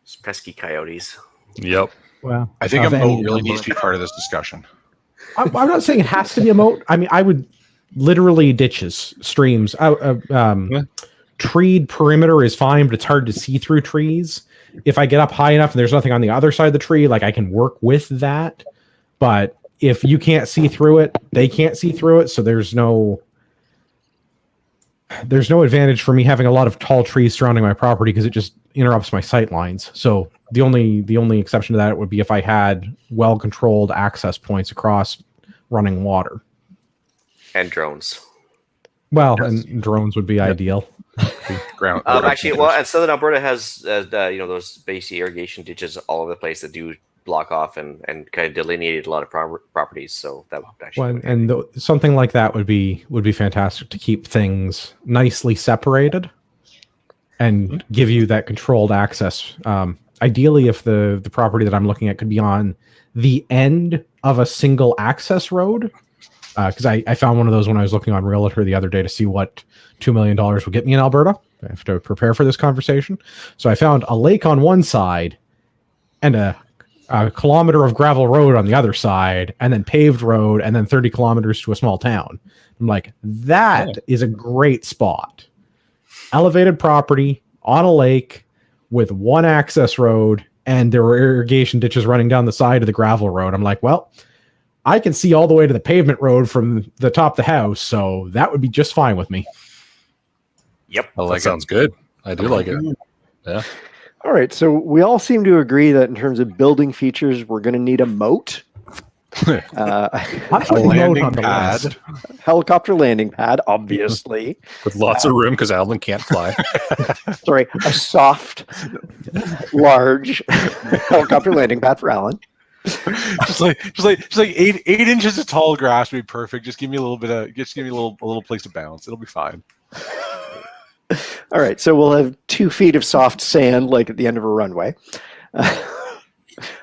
It's pesky coyotes. Yep. Well, I think a moat really needs to be part of this discussion. I'm not saying it has to be a moat. I mean, I would literally ditches, streams, treed perimeter is fine, but it's hard to see through trees. If I get up high enough and there's nothing on the other side of the tree, like I can work with that. But if you can't see through it, they can't see through it. So there's no advantage for me having a lot of tall trees surrounding my property, because it just interrupts my sight lines. So the only exception to that would be if I had well-controlled access points across running water. And drones. Well, yes. And drones would be ideal. Ground. Actually, well, and Southern Alberta has those basic irrigation ditches all over the place that do block off and kind of delineate a lot of properties. So that would actually something like that would be fantastic to keep things nicely separated and give you that controlled access. Ideally, if the property that I'm looking at could be on the end of a single access road, because I found one of those when I was looking on Realtor the other day to see what $2 million would get me in Alberta. I have to prepare for this conversation. So I found a lake on one side and a kilometer of gravel road on the other side, and then paved road, and then 30 kilometers to a small town. I'm like, that is a great spot. Elevated property on a lake with one access road, and there were irrigation ditches running down the side of the gravel road. I'm like, well, I can see all the way to the pavement road from the top of the house, so that would be just fine with me. Yep. That sounds good. I do like it. Yeah. All right, so we all seem to agree that in terms of building features, we're going to need a moat. A landing pad. Helicopter landing pad, obviously. With lots of room, because Alan can't fly. Sorry, a soft, large helicopter landing pad for Alan. just like 8 inches of tall grass would be perfect. Just give me a little a little place to bounce. It'll be fine. All right, so we'll have 2 feet of soft sand, like at the end of a runway.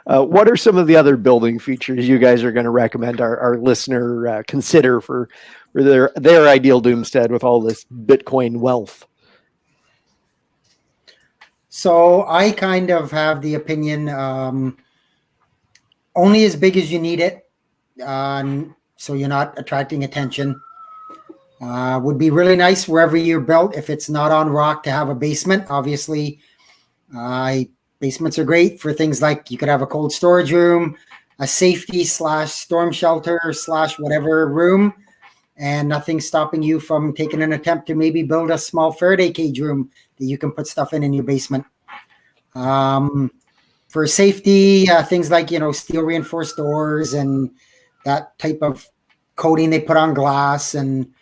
What are some of the other building features you guys are going to recommend our listener consider for their ideal Doomstead with all this Bitcoin wealth? So I kind of have the opinion, only as big as you need it, so you're not attracting attention. Would be really nice wherever you're built, if it's not on rock, to have a basement. Obviously, basements are great for things like you could have a cold storage room, a safety / storm shelter / whatever room, and nothing stopping you from taking an attempt to maybe build a small Faraday cage room that you can put stuff in your basement. For safety, things like, steel reinforced doors and that type of coating they put on glass, and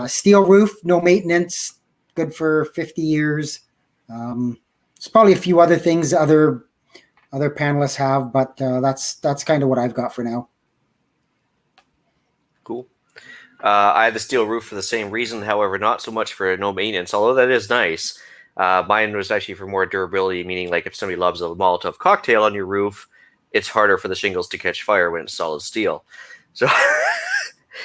steel roof, no maintenance, good for 50 years. There's probably a few other things other panelists have, but that's kind of what I've got for now. Cool. I have the steel roof for the same reason, however, not so much for no maintenance, although that is nice. Mine was actually for more durability, meaning like if somebody loves a Molotov cocktail on your roof, it's harder for the shingles to catch fire when it's solid steel. So,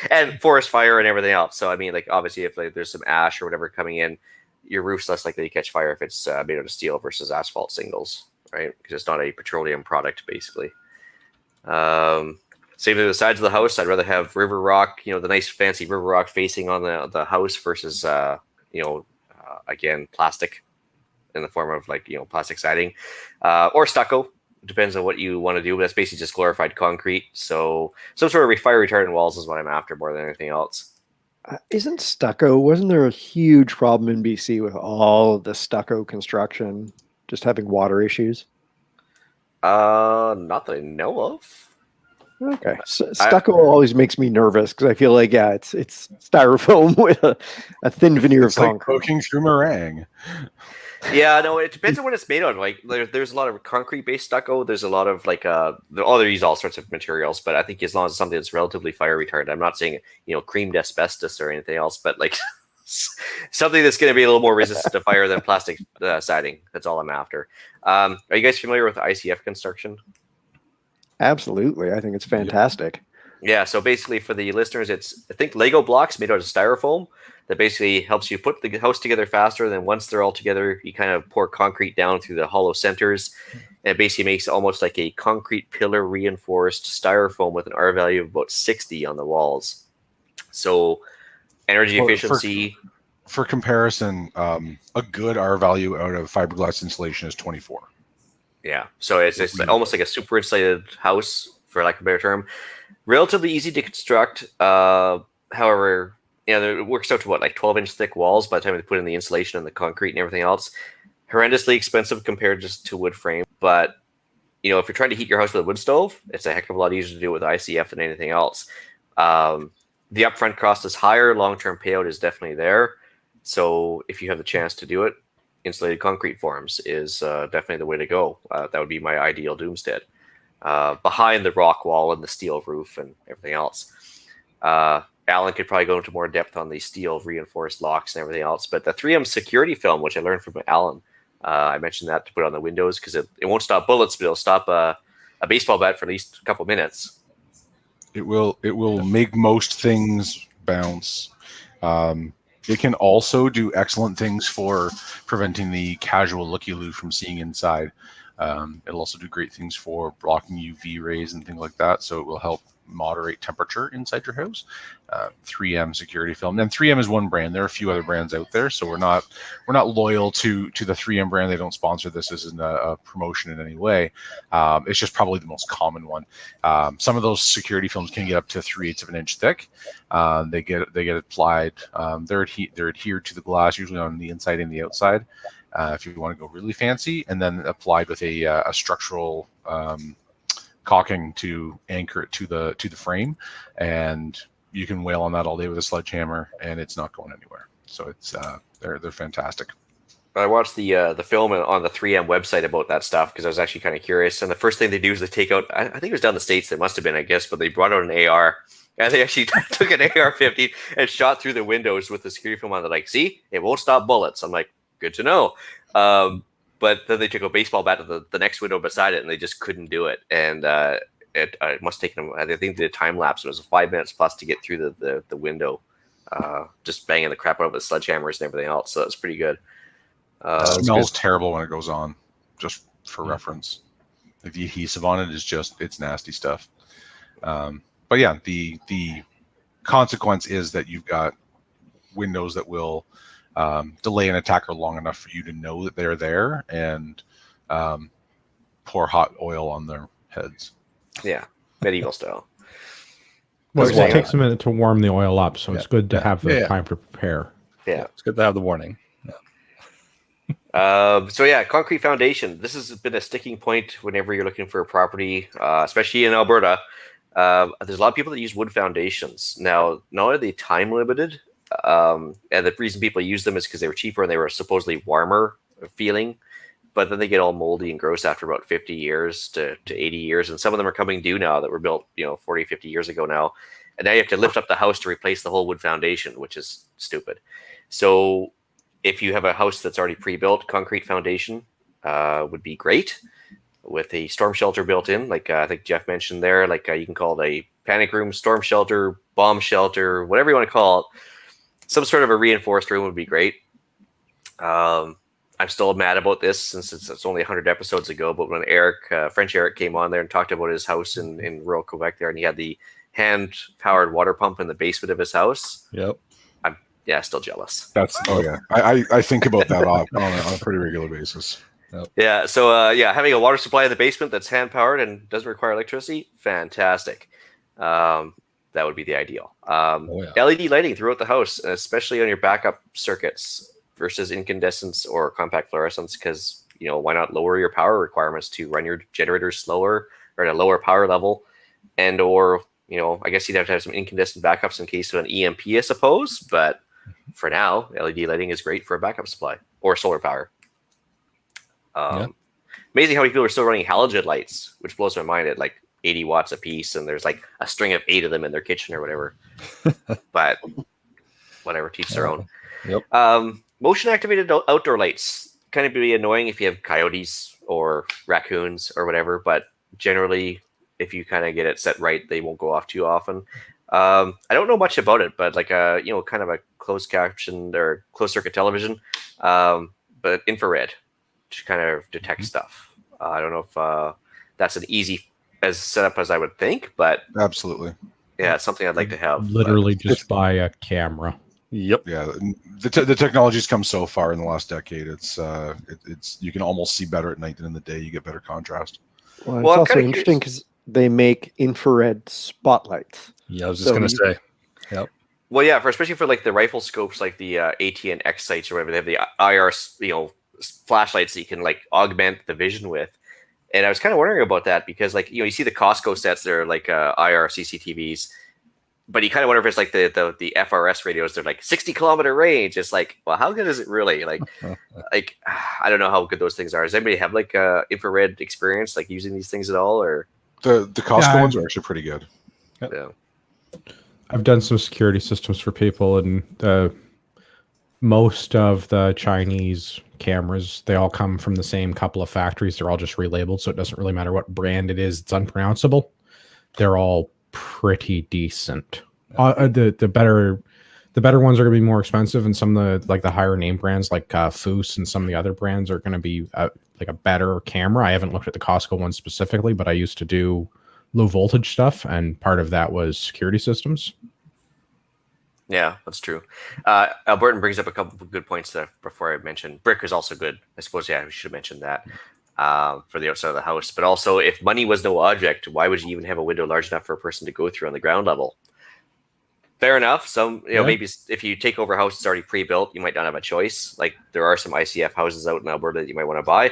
and forest fire and everything else. So, I mean, like obviously if there's some ash or whatever coming in, your roof's less likely to catch fire if it's made out of steel versus asphalt shingles, right? Because it's not a petroleum product, basically. Same with the sides of the house. I'd rather have river rock, the nice fancy river rock facing on the house versus, again, plastic in the form of plastic siding or stucco. Depends on what you want to do, but that's basically just glorified concrete. So some sort of fire retardant walls is what I'm after more than anything else. Isn't stucco, wasn't there a huge problem in BC with all of the stucco construction just having water issues? Not that I know of. Okay. Stucco always makes me nervous because I feel like it's styrofoam with a thin veneer It's of like concrete. poking through meringue. Yeah, no, it depends on what it's made of. Like there's a lot of concrete-based stucco. There's a lot of like they use all sorts of materials, but I think as long as it's something that's relatively fire retardant, I'm not saying creamed asbestos or anything else, but like something that's going to be a little more resistant to fire than plastic siding. That's all I'm after. Are you guys familiar with ICF construction? Absolutely. I think it's fantastic. Yeah, so basically for the listeners, it's I think Lego blocks made out of styrofoam that basically helps you put the house together faster. Then once they're all together, you kind of pour concrete down through the hollow centers. And it basically makes almost like a concrete pillar reinforced styrofoam with an R value of about 60 on the walls. So energy efficiency. For comparison, a good R value out of fiberglass insulation is 24. Yeah, so it's almost like a super insulated house, for lack of a better term. Relatively easy to construct. However, it works out to like 12-inch thick walls by the time they put in the insulation and the concrete and everything else. Horrendously expensive compared just to wood frame. But, if you're trying to heat your house with a wood stove, it's a heck of a lot easier to do with ICF than anything else. The upfront cost is higher. Long-term payout is definitely there. So if you have the chance to do it, insulated concrete forms is definitely the way to go. That would be my ideal Doomstead. Behind the rock wall and the steel roof and everything else. Alan could probably go into more depth on the steel reinforced locks and everything else. But the 3M security film, which I learned from Alan, I mentioned that to put on the windows because it won't stop bullets, but it'll stop a baseball bat for at least a couple minutes. It will make most things bounce. It can also do excellent things for preventing the casual looky-loo from seeing inside. It'll also do great things for blocking UV rays and things like that. So it will help moderate temperature inside your house. 3M security film, and 3M is one brand. There are a few other brands out there, so we're not loyal to the 3M brand. They don't sponsor this. This isn't a promotion in any way. It's just probably the most common one. Some of those security films can get up to 3/8 of an inch thick. They get applied. They're adhered to the glass, usually on the inside and the outside. If you want to go really fancy, and then applied with a structural caulking to anchor it to the frame, and you can wail on that all day with a sledgehammer, and it's not going anywhere. So it's they're fantastic. I watched the film on the 3M website about that stuff because I was actually kind of curious. And the first thing they do is they take out, I think it was down the States, it must have been, I guess, but they brought out an AR. And they actually took an AR-15 and shot through the windows with the security film on. They're like, see, it won't stop bullets. I'm like, good to know. But then they took a baseball bat to the next window beside it, and they just couldn't do it. And it must have taken them, I think they did a time lapse. It was 5 minutes plus to get through the window, just banging the crap out of the sledgehammers and everything else. So that's pretty good. It smells terrible when it goes on, just for reference. The adhesive on it is it's nasty stuff. But yeah, the consequence is that you've got windows that will delay an attacker long enough for you to know that they're there and pour hot oil on their heads. Yeah, medieval style. Well, it takes a minute to warm the oil up, so it's good to have the time to prepare. Yeah, it's good to have the warning. So yeah, concrete foundation. This has been a sticking point whenever you're looking for a property, especially in Alberta. There's a lot of people that use wood foundations. Now, not only are they time limited, and the reason people use them is because they were cheaper and they were supposedly warmer feeling, but then they get all moldy and gross after about 50 years to 80 years. And some of them are coming due now that were built, 40, 50 years ago now. And now you have to lift up the house to replace the whole wood foundation, which is stupid. So if you have a house that's already pre-built, concrete foundation would be great with a storm shelter built in. Like I think Jeff mentioned there, you can call it a panic room, storm shelter, bomb shelter, whatever you want to call it. Some sort of a reinforced room would be great. I'm still mad about this since it's only 100 episodes ago, but when French Eric came on there and talked about his house in rural Quebec there, and he had the hand-powered water pump in the basement of his house. Yep. I'm still jealous. I think about that on a pretty regular basis. Yep. Yeah, so having a water supply in the basement that's hand-powered and doesn't require electricity, fantastic. That would be the ideal. LED lighting throughout the house, especially on your backup circuits versus incandescence or compact fluorescence, because why not lower your power requirements to run your generators slower or at a lower power level? and or I guess you'd have to have some incandescent backups in case of an EMP, I suppose. But for now, LED lighting is great for a backup supply or solar power. Amazing how many people are still running halogen lights, which blows my mind at like 80 watts a piece, and there's like a string of 8 of them in their kitchen or whatever. But whatever, teach their own. Yep. Motion activated outdoor lights kind of be annoying if you have coyotes or raccoons or whatever, but generally if you kind of get it set right, they won't go off too often. I don't know much about it, but like kind of a closed caption or closed circuit television, but infrared to kind of detect stuff. I don't know if that's an easy as setup as I would think, but Absolutely. yeah, it's something I'd like to have. Literally just buy a camera. Yep. Yeah, the technology's come so far in the last decade. It's you can almost see better at night than in the day. You get better contrast. Well, it's Well, I'm also kinda interesting because they make infrared spotlights. Yeah, I was just going to say. Yep. Well, yeah, especially for like the rifle scopes, like the ATN X sights or whatever, they have the IR, flashlights that you can like augment the vision with. And I was kind of wondering about that because, like, you see the Costco sets, they're like IR CCTVs, but you kind of wonder if it's like the FRS radios, they're like 60-kilometer range. It's like, well, how good is it really? Like, I don't know how good those things are. Does anybody have like infrared experience, like using these things at all, or The Costco ones are actually pretty good. yeah? I've done some security systems for people, and most of the Chinese cameras, they all come from the same couple of factories. They're all just relabeled, so it doesn't really matter what brand it is. It's unpronounceable. They're all pretty decent. The better ones are going to be more expensive, and some of the higher name brands like Foos and some of the other brands are going to be like a better camera. I haven't looked at the Costco one specifically, but I used to do low voltage stuff, and part of that was security systems. Yeah, that's true. Albertan brings up a couple of good points there before I mentioned brick is also good. I suppose, yeah, we should have mentioned that for the outside of the house. But also, if money was no object, why would you even have a window large enough for a person to go through on the ground level? Fair enough. Some, maybe if you take over a house that's already pre-built, you might not have a choice. Like there are some ICF houses out in Alberta that you might want to buy.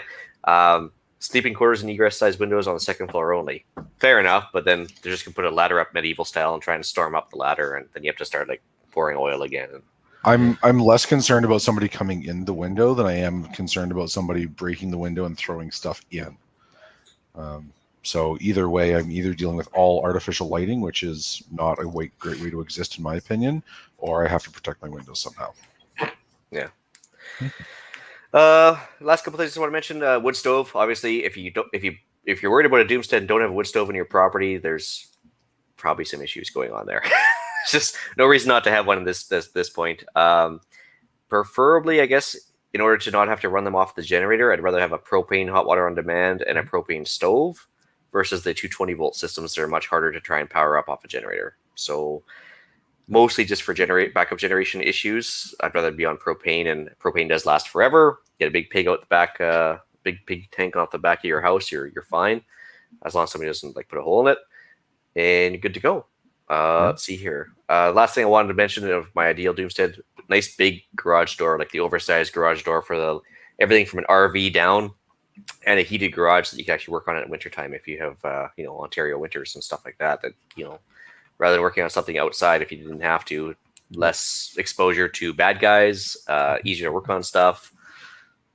Sleeping quarters and egress-sized windows on the second floor only. Fair enough, but then they're just going to put a ladder up medieval style and try and storm up the ladder, and then you have to start like pouring oil again. I'm less concerned about somebody coming in the window than I am concerned about somebody breaking the window and throwing stuff in. So either way, I'm either dealing with all artificial lighting, which is not a great way to exist in my opinion, or I have to protect my windows somehow. Yeah. Last couple things I want to mention: wood stove. Obviously, if you're worried about a Doomstead and don't have a wood stove in your property, there's probably some issues going on there. It's just no reason not to have one at this point. Preferably, I guess, in order to not have to run them off the generator, I'd rather have a propane hot water on demand and a propane stove versus the 220-volt systems that are much harder to try and power up off a generator. So mostly just for backup generation issues, I'd rather be on propane, and propane does last forever. Get a big pig out the back, big pig tank off the back of your house, you're fine, as long as somebody doesn't like put a hole in it, and you're good to go. Let's see here. Last thing I wanted to mention of my ideal Doomstead: nice big garage door, like the oversized garage door for everything from an RV down, and a heated garage that you can actually work on it in wintertime if you have Ontario winters and stuff like that. That rather than working on something outside if you didn't have to, less exposure to bad guys, easier to work on stuff.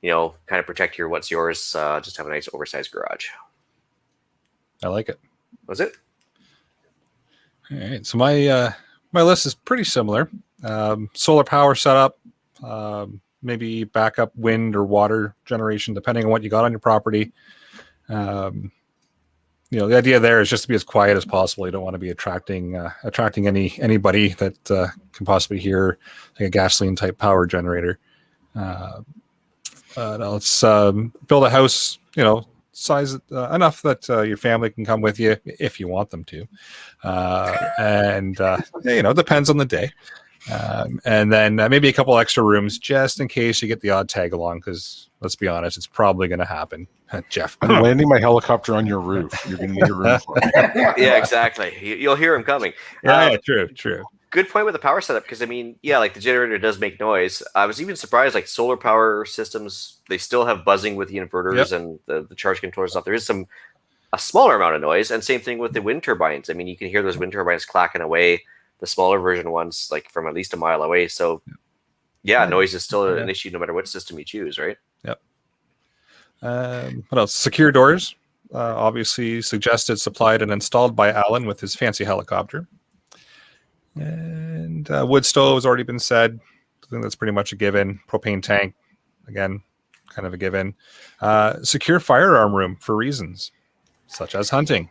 Kind of protect your what's yours. Just have a nice oversized garage. I like it. Was it? All right, so my list is pretty similar. Solar power setup, maybe backup wind or water generation, depending on what you got on your property. The idea there is just to be as quiet as possible. You don't want to be attracting anybody that can possibly hear like a gasoline type power generator. Let's build a house, size enough that your family can come with you if you want them to, and depends on the day, and then maybe a couple extra rooms just in case you get the odd tag along, because let's be honest, it's probably going to happen. Jeff, I'm landing my helicopter on your roof. You're going to need a room for it. Yeah, exactly. You'll hear him coming. True. Good point with the power setup, because like the generator does make noise. I was even surprised, like solar power systems, they still have buzzing with the inverters and the charge controllers and stuff. There is some a smaller amount of noise. And same thing with the wind turbines. I mean, you can hear those wind turbines clacking away, the smaller version ones, like from at least a mile away. So noise is still an issue no matter what system you choose, right? Yep. What else? Secure doors. Obviously suggested, supplied, and installed by Alan with his fancy helicopter. And wood stove has already been said. I think that's pretty much a given. Propane tank, again, kind of a given. Secure firearm room for reasons such as hunting.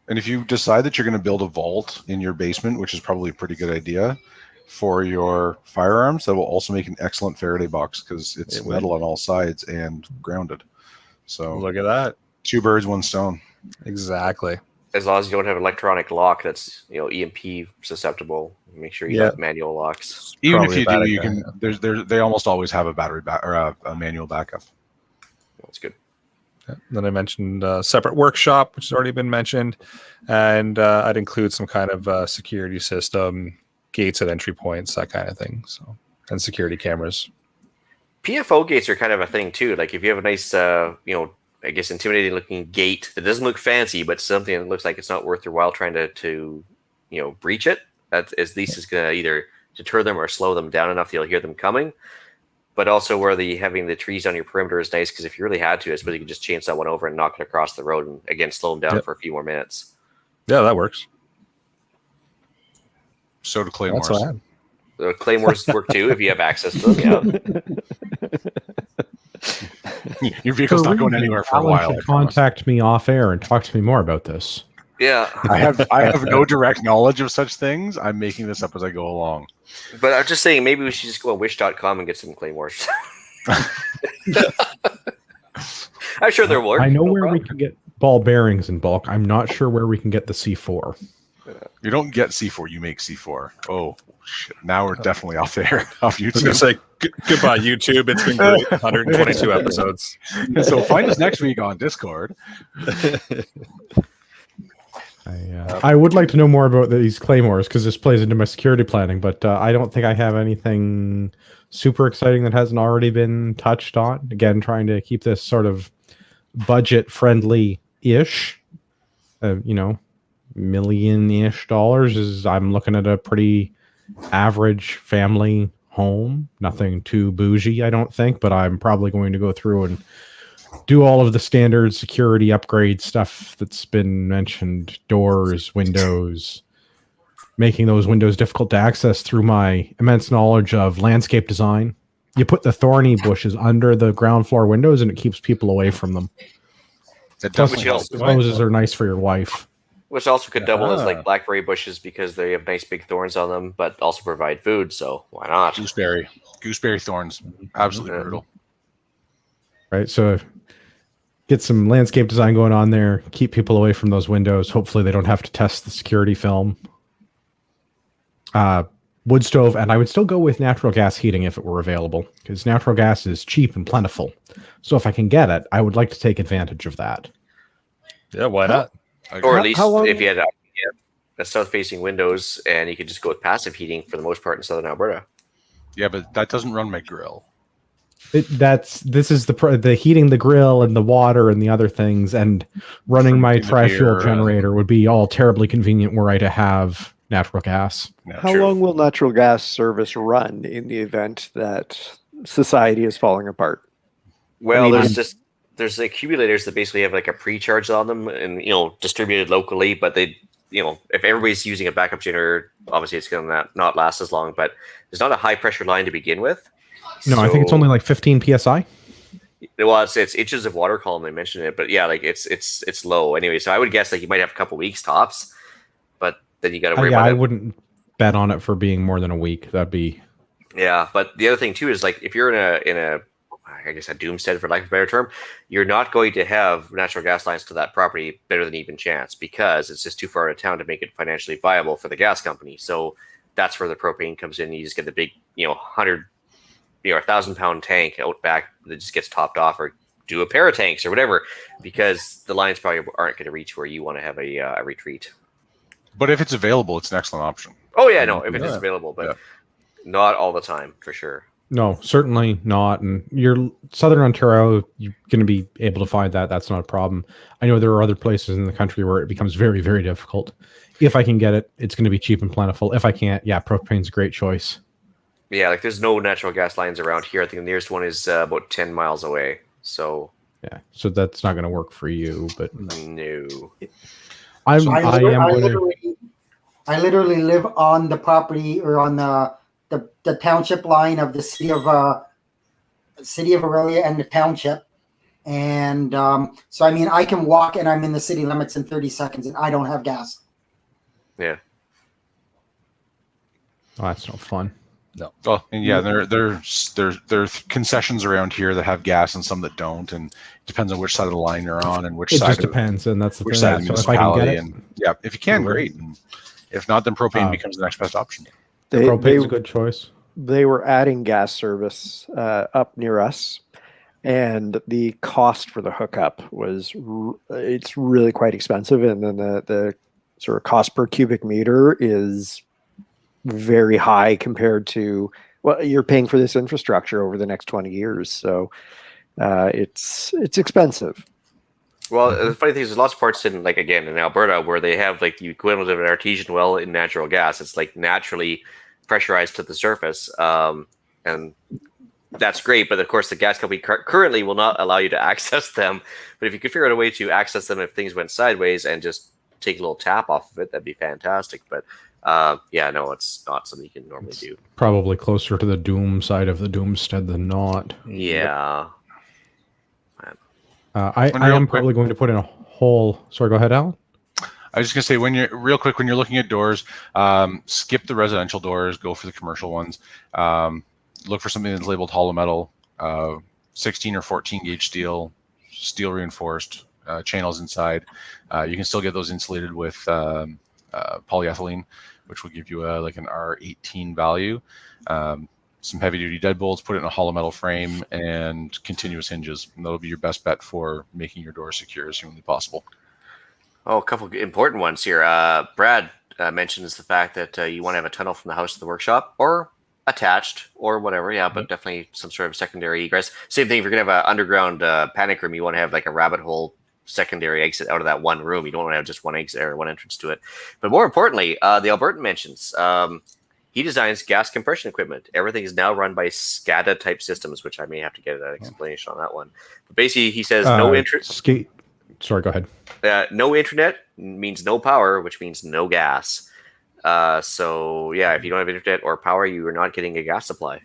And if you decide that you're going to build a vault in your basement, which is probably a pretty good idea for your firearms, that will also make an excellent Faraday box because it's metal on all sides and grounded. So look at that. 2 birds, 1 stone. Exactly. As long as you don't have an electronic lock that's EMP susceptible, make sure you have manual locks. Even if you do, you can. They almost always have a battery or a manual backup. That's good. Then I mentioned separate workshop, which has already been mentioned, and I'd include some kind of security system, gates at entry points, that kind of thing. So, and security cameras. PFO gates are kind of a thing too. Like if you have a nice, I guess intimidating looking gate that doesn't look fancy, but something that looks like it's not worth your while trying to breach it. That at least is going to either deter them or slow them down enough that you'll hear them coming. But also where having the trees on your perimeter is nice because if you really had to, I suppose you could just chainsaw one over and knock it across the road and again slow them down for a few more minutes. Yeah, that works. So do claymores. That's what I have. Claymores work too if you have access to them. Yeah. Your vehicle's not going anywhere for a while. Contact me off air and talk to me more about this. Yeah, I have no direct knowledge of such things. I'm making this up as I go along. But I'm just saying, maybe we should just go on wish.com and get some claymores. I'm sure there will. I know where we can get ball bearings in bulk. I'm not sure where we can get the C4. You don't get C4, you make C4. Oh, shit. Now we're definitely off there, off I was YouTube. going to say, goodbye, YouTube. It's been great. 122 episodes. So find us next week on Discord. I would like to know more about these claymores because this plays into my security planning, but I don't think I have anything super exciting that hasn't already been touched on. Again, trying to keep this sort of budget-friendly-ish, $1 million-ish is I'm looking at a pretty average family home. Nothing too bougie, I don't think, but I'm probably going to go through and do all of the standard security upgrade stuff that's been mentioned, doors, windows, making those windows difficult to access through my immense knowledge of landscape design. You put the thorny bushes under the ground floor windows and it keeps people away from them. It definitely helps. Roses are nice for your wife. Which also could double as like blackberry bushes because they have nice big thorns on them, but also provide food. So why not? Gooseberry thorns, absolutely brutal. Right, so get some landscape design going on there. Keep people away from those windows. Hopefully, they don't have to test the security film. Wood stove, and I would still go with natural gas heating if it were available, because natural gas is cheap and plentiful. So if I can get it, I would like to take advantage of that. Yeah, why not? Or at least if you had a south-facing windows, and you could just go with passive heating for the most part in southern Alberta. Yeah, but that doesn't run my grill. This is the heating the grill and the water and the other things, and running my tri-fuel generator would be all terribly convenient were I to have natural gas. Yeah, How long will natural gas service run in the event that society is falling apart? Well, there's accumulators that basically have like a pre-charge on them and distributed locally, but they if everybody's using a backup generator, obviously it's going to not last as long, but there's not a high pressure line to begin with. No, I think it's only like 15 psi. Well, it's inches of water column. They mentioned it, but yeah, like it's low anyway. So I would guess like you might have a couple weeks tops, but then you got to worry about it. I wouldn't bet on it for being more than a week. That'd be But the other thing too is like if you're in a I guess a doomstead for lack of a better term, you're not going to have natural gas lines to that property better than even chance because it's just too far out of town to make it financially viable for the gas company. So that's where the propane comes in. You just get the big 1,000-pound tank out back that just gets topped off, or do a pair of tanks or whatever, because the lines probably aren't going to reach where you want to have a retreat. But if it's available, it's an excellent option. Oh yeah, no, if it is available, but not all the time for sure. No, certainly not. And you're Southern Ontario, you're going to be able to find that. That's not a problem. I know there are other places in the country where it becomes very, very difficult. If I can get it, it's going to be cheap and plentiful. If I can't, yeah, propane's a great choice. Yeah, like there's no natural gas lines around here. I think the nearest one is about 10 miles away. So yeah, so that's not going to work for you. But no, I literally live on the property or on the township line of the city of Aurelia and the township. And so, I mean, I can walk and I'm in the city limits in 30 seconds and I don't have gas. Yeah. Oh, that's no fun. No. Well, and yeah, there's concessions around here that have gas and some that don't, and it depends on which side of the line you're on and which it side. It just depends, and that's the which thing. side of the So if I can get it, and yeah, if you can, great. And if not, then propane becomes the next best option. Propane's a good choice. They were adding gas service up near us, and the cost for the hookup was it's really quite expensive, and then the sort of cost per cubic meter is very high compared to what you're paying for this infrastructure over the next 20 years. So it's expensive. Well, the funny thing is, there's lots of parts in, like, again, in Alberta where they have like the equivalent of an artesian well in natural gas. It's like naturally pressurized to the surface, and that's great. But of course, the gas company currently will not allow you to access them. But if you could figure out a way to access them if things went sideways and just take a little tap off of it, that'd be fantastic. But yeah, no, it's not something you can normally do. Probably closer to the doom side of the doomstead than not. Yeah. I am probably going to put in a whole. Sorry, go ahead, Alan. I was just gonna say, when you're looking at doors, skip the residential doors, go for the commercial ones. Look for something that's labeled hollow metal, 16 or 14 gauge steel reinforced, channels inside. You can still get those insulated with polyethylene, which will give you like an R18 value. Some heavy duty deadbolts, put it in a hollow metal frame, and continuous hinges. And that'll be your best bet for making your door secure as humanly possible. Oh, a couple of important ones here. Brad mentions the fact that you want to have a tunnel from the house to the workshop, or attached, or whatever. Yeah, but definitely some sort of secondary egress. Same thing if you're going to have an underground panic room, you want to have like a rabbit hole secondary exit out of that one room. You don't want to have just one exit or one entrance to it. But more importantly, the Albertan mentions he designs gas compression equipment. Everything is now run by SCADA type systems, which I may have to get an explanation on that one. But basically, he says no interest. Sorry, go ahead. No internet means no power, which means no gas. So yeah, if you don't have internet or power, you are not getting a gas supply.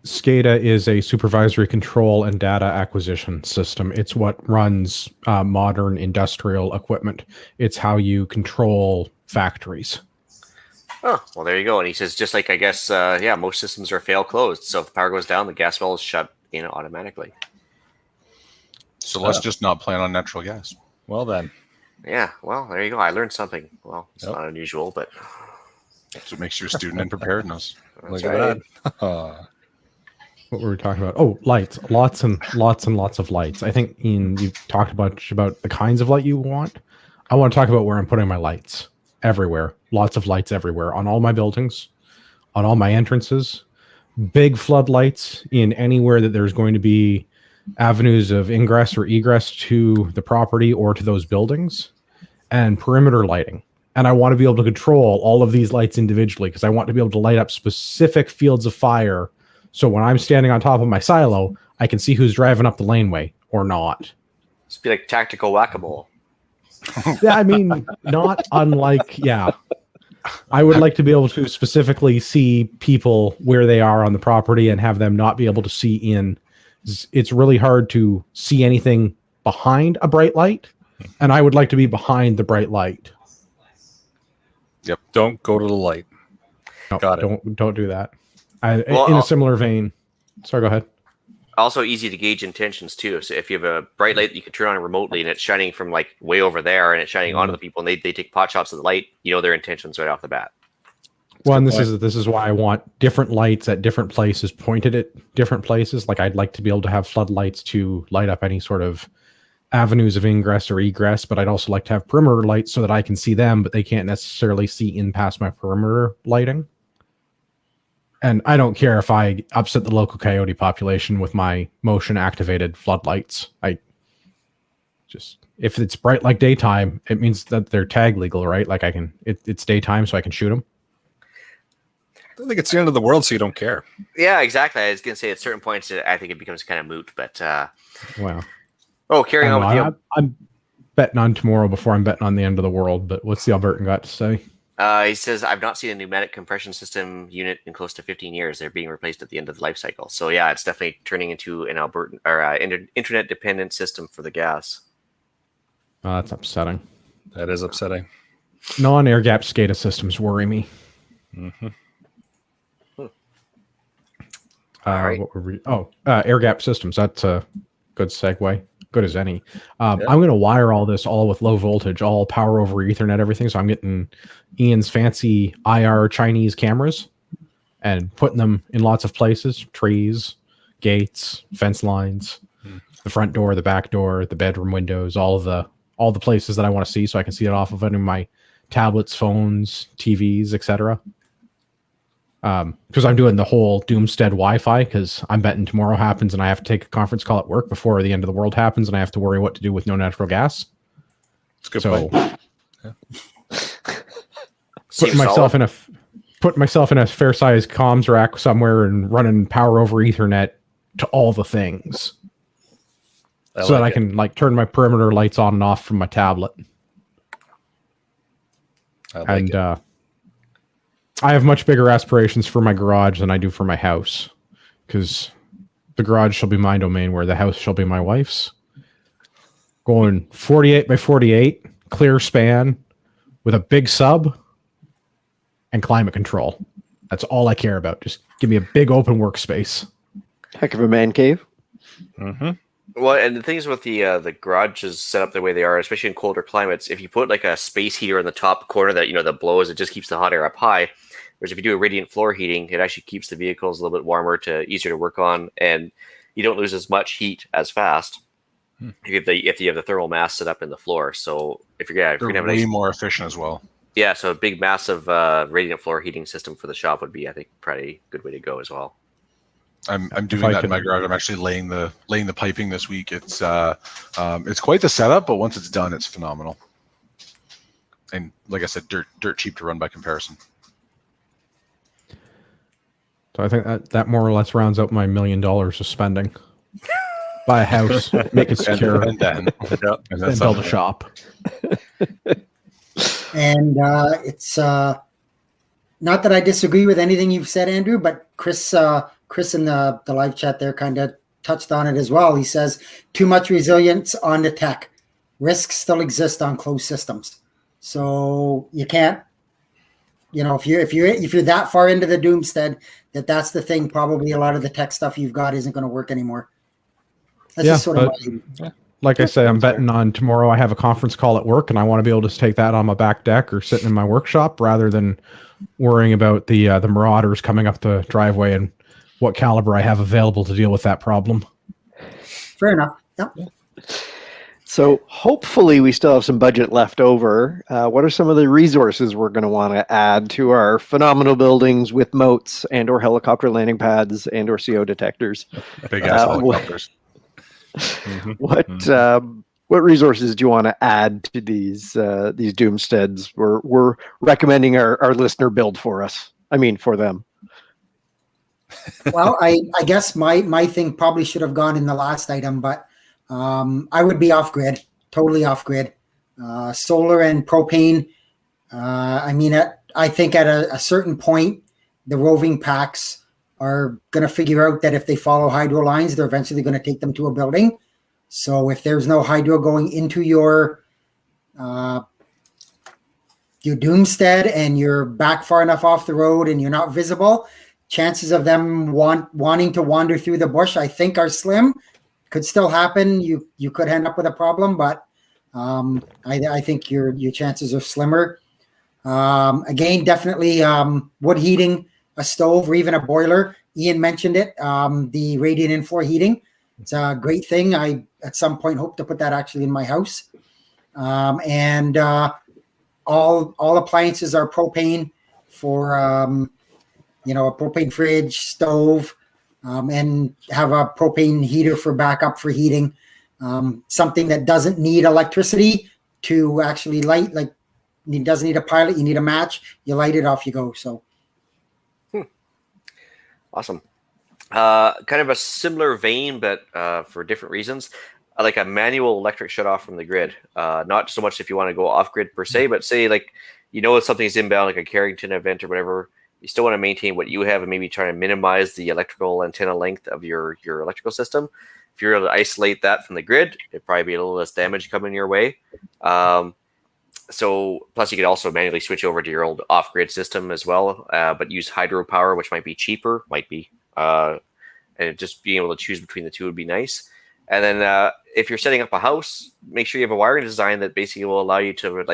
SCADA is a supervisory control and data acquisition system. It's what runs modern industrial equipment. It's how you control factories. Oh, well, there you go. And he says, just like, I guess, yeah, most systems are fail closed. So if the power goes down, the gas well is shut in automatically. So let's just not plan on natural gas. Well, then. Yeah, well, there you go. I learned something. Well, it's not unusual, but... That's what makes you a student in preparedness. That's right. What were we talking about? Oh, lights. Lots and lots of lights. I think, Ian, you talked about the kinds of light you want. I want to talk about where I'm putting my lights. Everywhere. Lots of lights everywhere. On all my buildings. On all my entrances. Big floodlights in anywhere that there's going to be avenues of ingress or egress to the property or to those buildings. And perimeter lighting. And I want to be able to control all of these lights individually because I want to be able to light up specific fields of fire. So when I'm standing on top of my silo, I can see who's driving up the laneway or not. It's be like tactical whack-a-mole. Yeah, I mean, not unlike, yeah. I would like to be able to specifically see people where they are on the property and have them not be able to see in. It's really hard to see anything behind a bright light, and I would like to be behind the bright light. Yep. Don't go to the light. No, Got it. Don't do that. In a similar vein. Sorry, go ahead. Also easy to gauge intentions too. So if you have a bright light that you can turn on remotely and it's shining from like way over there and it's shining onto the people and they take pot shots of the light, you know their intentions right off the bat. Well, and this is why I want different lights at different places pointed at different places. Like I'd like to be able to have floodlights to light up any sort of avenues of ingress or egress, but I'd also like to have perimeter lights so that I can see them, but they can't necessarily see in past my perimeter lighting. And I don't care if I upset the local coyote population with my motion activated floodlights. If it's bright like daytime, it means that they're tag legal, right? Like it's daytime, so I can shoot them. I think it's the end of the world, so you don't care. Yeah, exactly. I was going to say at certain points, I think it becomes kind of moot. But Wow. Oh, carrying on with you. I'm betting on tomorrow before I'm betting on the end of the world. But what's the Albertan got to say? He says, I've not seen a pneumatic compression system unit in close to 15 years. They're being replaced at the end of the life cycle. So yeah, it's definitely turning into an Albertan or internet dependent system for the gas. That's upsetting. That is upsetting. Non-air gap SCADA systems worry me. Mm-hmm. All right. What were we? Air gap systems. That's a good segue. Good as any. I'm going to wire all this all with low voltage, all power over Ethernet, everything. So I'm getting Ian's fancy IR Chinese cameras and putting them in lots of places: trees, gates, fence lines, the front door, the back door, the bedroom windows, all the places that I want to see, so I can see it off of any of my tablets, phones, TVs, etc. Because I'm doing the whole Doomstead Wi-Fi, because I'm betting tomorrow happens and I have to take a conference call at work before the end of the world happens, and I have to worry what to do with no natural gas. It's a good point. Yeah. Putting myself in a fair-sized comms rack somewhere and running power over Ethernet to all the things, so that I can turn my perimeter lights on and off from my tablet. I have much bigger aspirations for my garage than I do for my house, because the garage shall be my domain, where the house shall be my wife's. Going 48 by 48, clear span, with a big sub and climate control. That's all I care about. Just give me a big open workspace. Heck of a man cave. Mm-hmm. Well, and the things with the garages set up the way they are, especially in colder climates, if you put a space heater in the top corner that blows, it just keeps the hot air up high. Whereas if you do a radiant floor heating, it actually keeps the vehicles a little bit warmer, easier to work on, and you don't lose as much heat as fast if you have the thermal mass set up in the floor. So if you're going to have way more efficient as well. Yeah, so a big, massive radiant floor heating system for the shop would be, I think, probably a good way to go as well. I'm doing that in my garage. I'm actually laying the piping this week. It's quite the setup, but once it's done, it's phenomenal. And like I said, dirt cheap to run by comparison. So I think that more or less rounds out my $1 million of spending. Buy a house, make it secure, and then build a shop. And it's not that I disagree with anything you've said, Andrew, but Chris in the live chat there kind of touched on it as well. He says too much resilience on the tech. Risks still exist on closed systems, so you can't. If you're that far into the Doomstead, that's the thing. Probably a lot of the tech stuff you've got isn't going to work anymore. That's just sort of like I say, I'm betting on tomorrow. I have a conference call at work, and I want to be able to take that on my back deck or sitting in my workshop, rather than worrying about the marauders coming up the driveway and what caliber I have available to deal with that problem. Fair enough. Yep. So hopefully we still have some budget left over. What are some of the resources we're going to want to add to our phenomenal buildings with moats and or helicopter landing pads and or CO detectors? Big ass helicopters. What resources do you want to add to these Doomsteads? We're recommending our listener build for us. I mean, for them. Well, I guess my thing probably should have gone in the last item, but I would be off-grid, totally off-grid. Solar and propane. I think at a certain point, the roving packs are going to figure out that if they follow hydro lines, they're eventually going to take them to a building. So if there's no hydro going into your Doomstead and you're back far enough off the road and you're not visible, chances of them wanting to wander through the bush, I think, are slim. Could still happen. You could end up with a problem, but I think your chances are slimmer. Again, definitely wood heating, a stove, or even a boiler. Ian mentioned it, the radiant in-floor heating. It's a great thing. I, at some point, hope to put that actually in my house. And all appliances are propane for a propane fridge, stove, and have a propane heater for backup for heating. Something that doesn't need electricity to actually light, like it doesn't need a pilot, you need a match, you light it, off you go. So awesome. Kind of a similar vein, but for different reasons. I like a manual electric shutoff from the grid. Not so much if you want to go off grid per se, but say like if something's inbound, like a Carrington event or whatever, you still want to maintain what you have and maybe try to minimize the electrical antenna length of your electrical system. If you're able to isolate that from the grid, it'd probably be a little less damage coming your way. So plus you could also manually switch over to your old off-grid system as well, but use hydropower, which might be cheaper, and just being able to choose between the two would be nice. And then if you're setting up a house, make sure you have a wiring design that basically will allow you to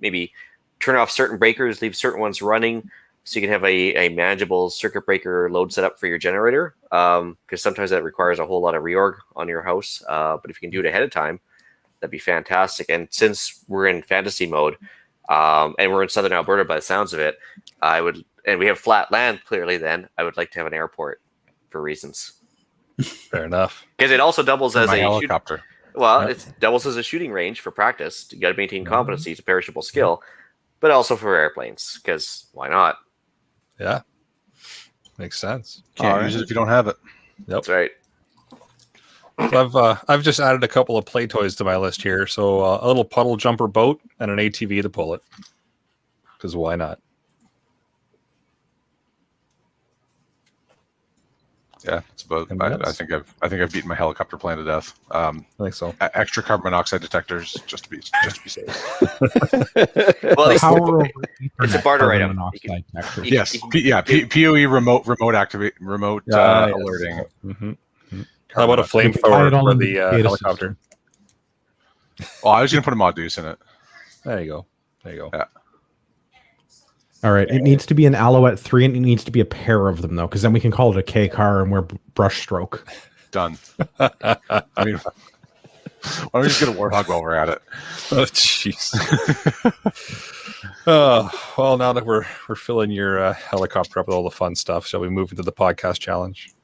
maybe turn off certain breakers, leave certain ones running, so you can have a manageable circuit breaker load setup for your generator. Because sometimes that requires a whole lot of reorg on your house. But if you can do it ahead of time, that'd be fantastic. And since we're in fantasy mode, and we're in southern Alberta by the sounds of it, and we have flat land clearly, then I would like to have an airport for reasons. Fair enough. Because it also doubles as a helicopter. It doubles as a shooting range for practice. You got to maintain competency. It's a perishable skill, but also for airplanes. Because why not? Yeah, makes sense. Can't use it if you don't have it. Yep. That's right. So I've just added a couple of play toys to my list here. So a little puddle jumper boat and an ATV to pull it. Because why not? Yeah, it's about. I think I've beaten my helicopter plan to death. I think so. Extra carbon monoxide detectors just to be safe. Well, it's a barter item. Yes, PoE remote alerting. Mm-hmm. How about a flamethrower for the helicopter? Oh, I was going to put a mod deuce in it. There you go. Yeah. All right. It needs to be an Alouette 3, and it needs to be a pair of them, though, because then we can call it a K car and wear brush stroke. Done. I mean, why don't we just get a Warthog while we're at it? Oh, jeez. Well, now that we're filling your helicopter up with all the fun stuff, shall we move into the podcast challenge?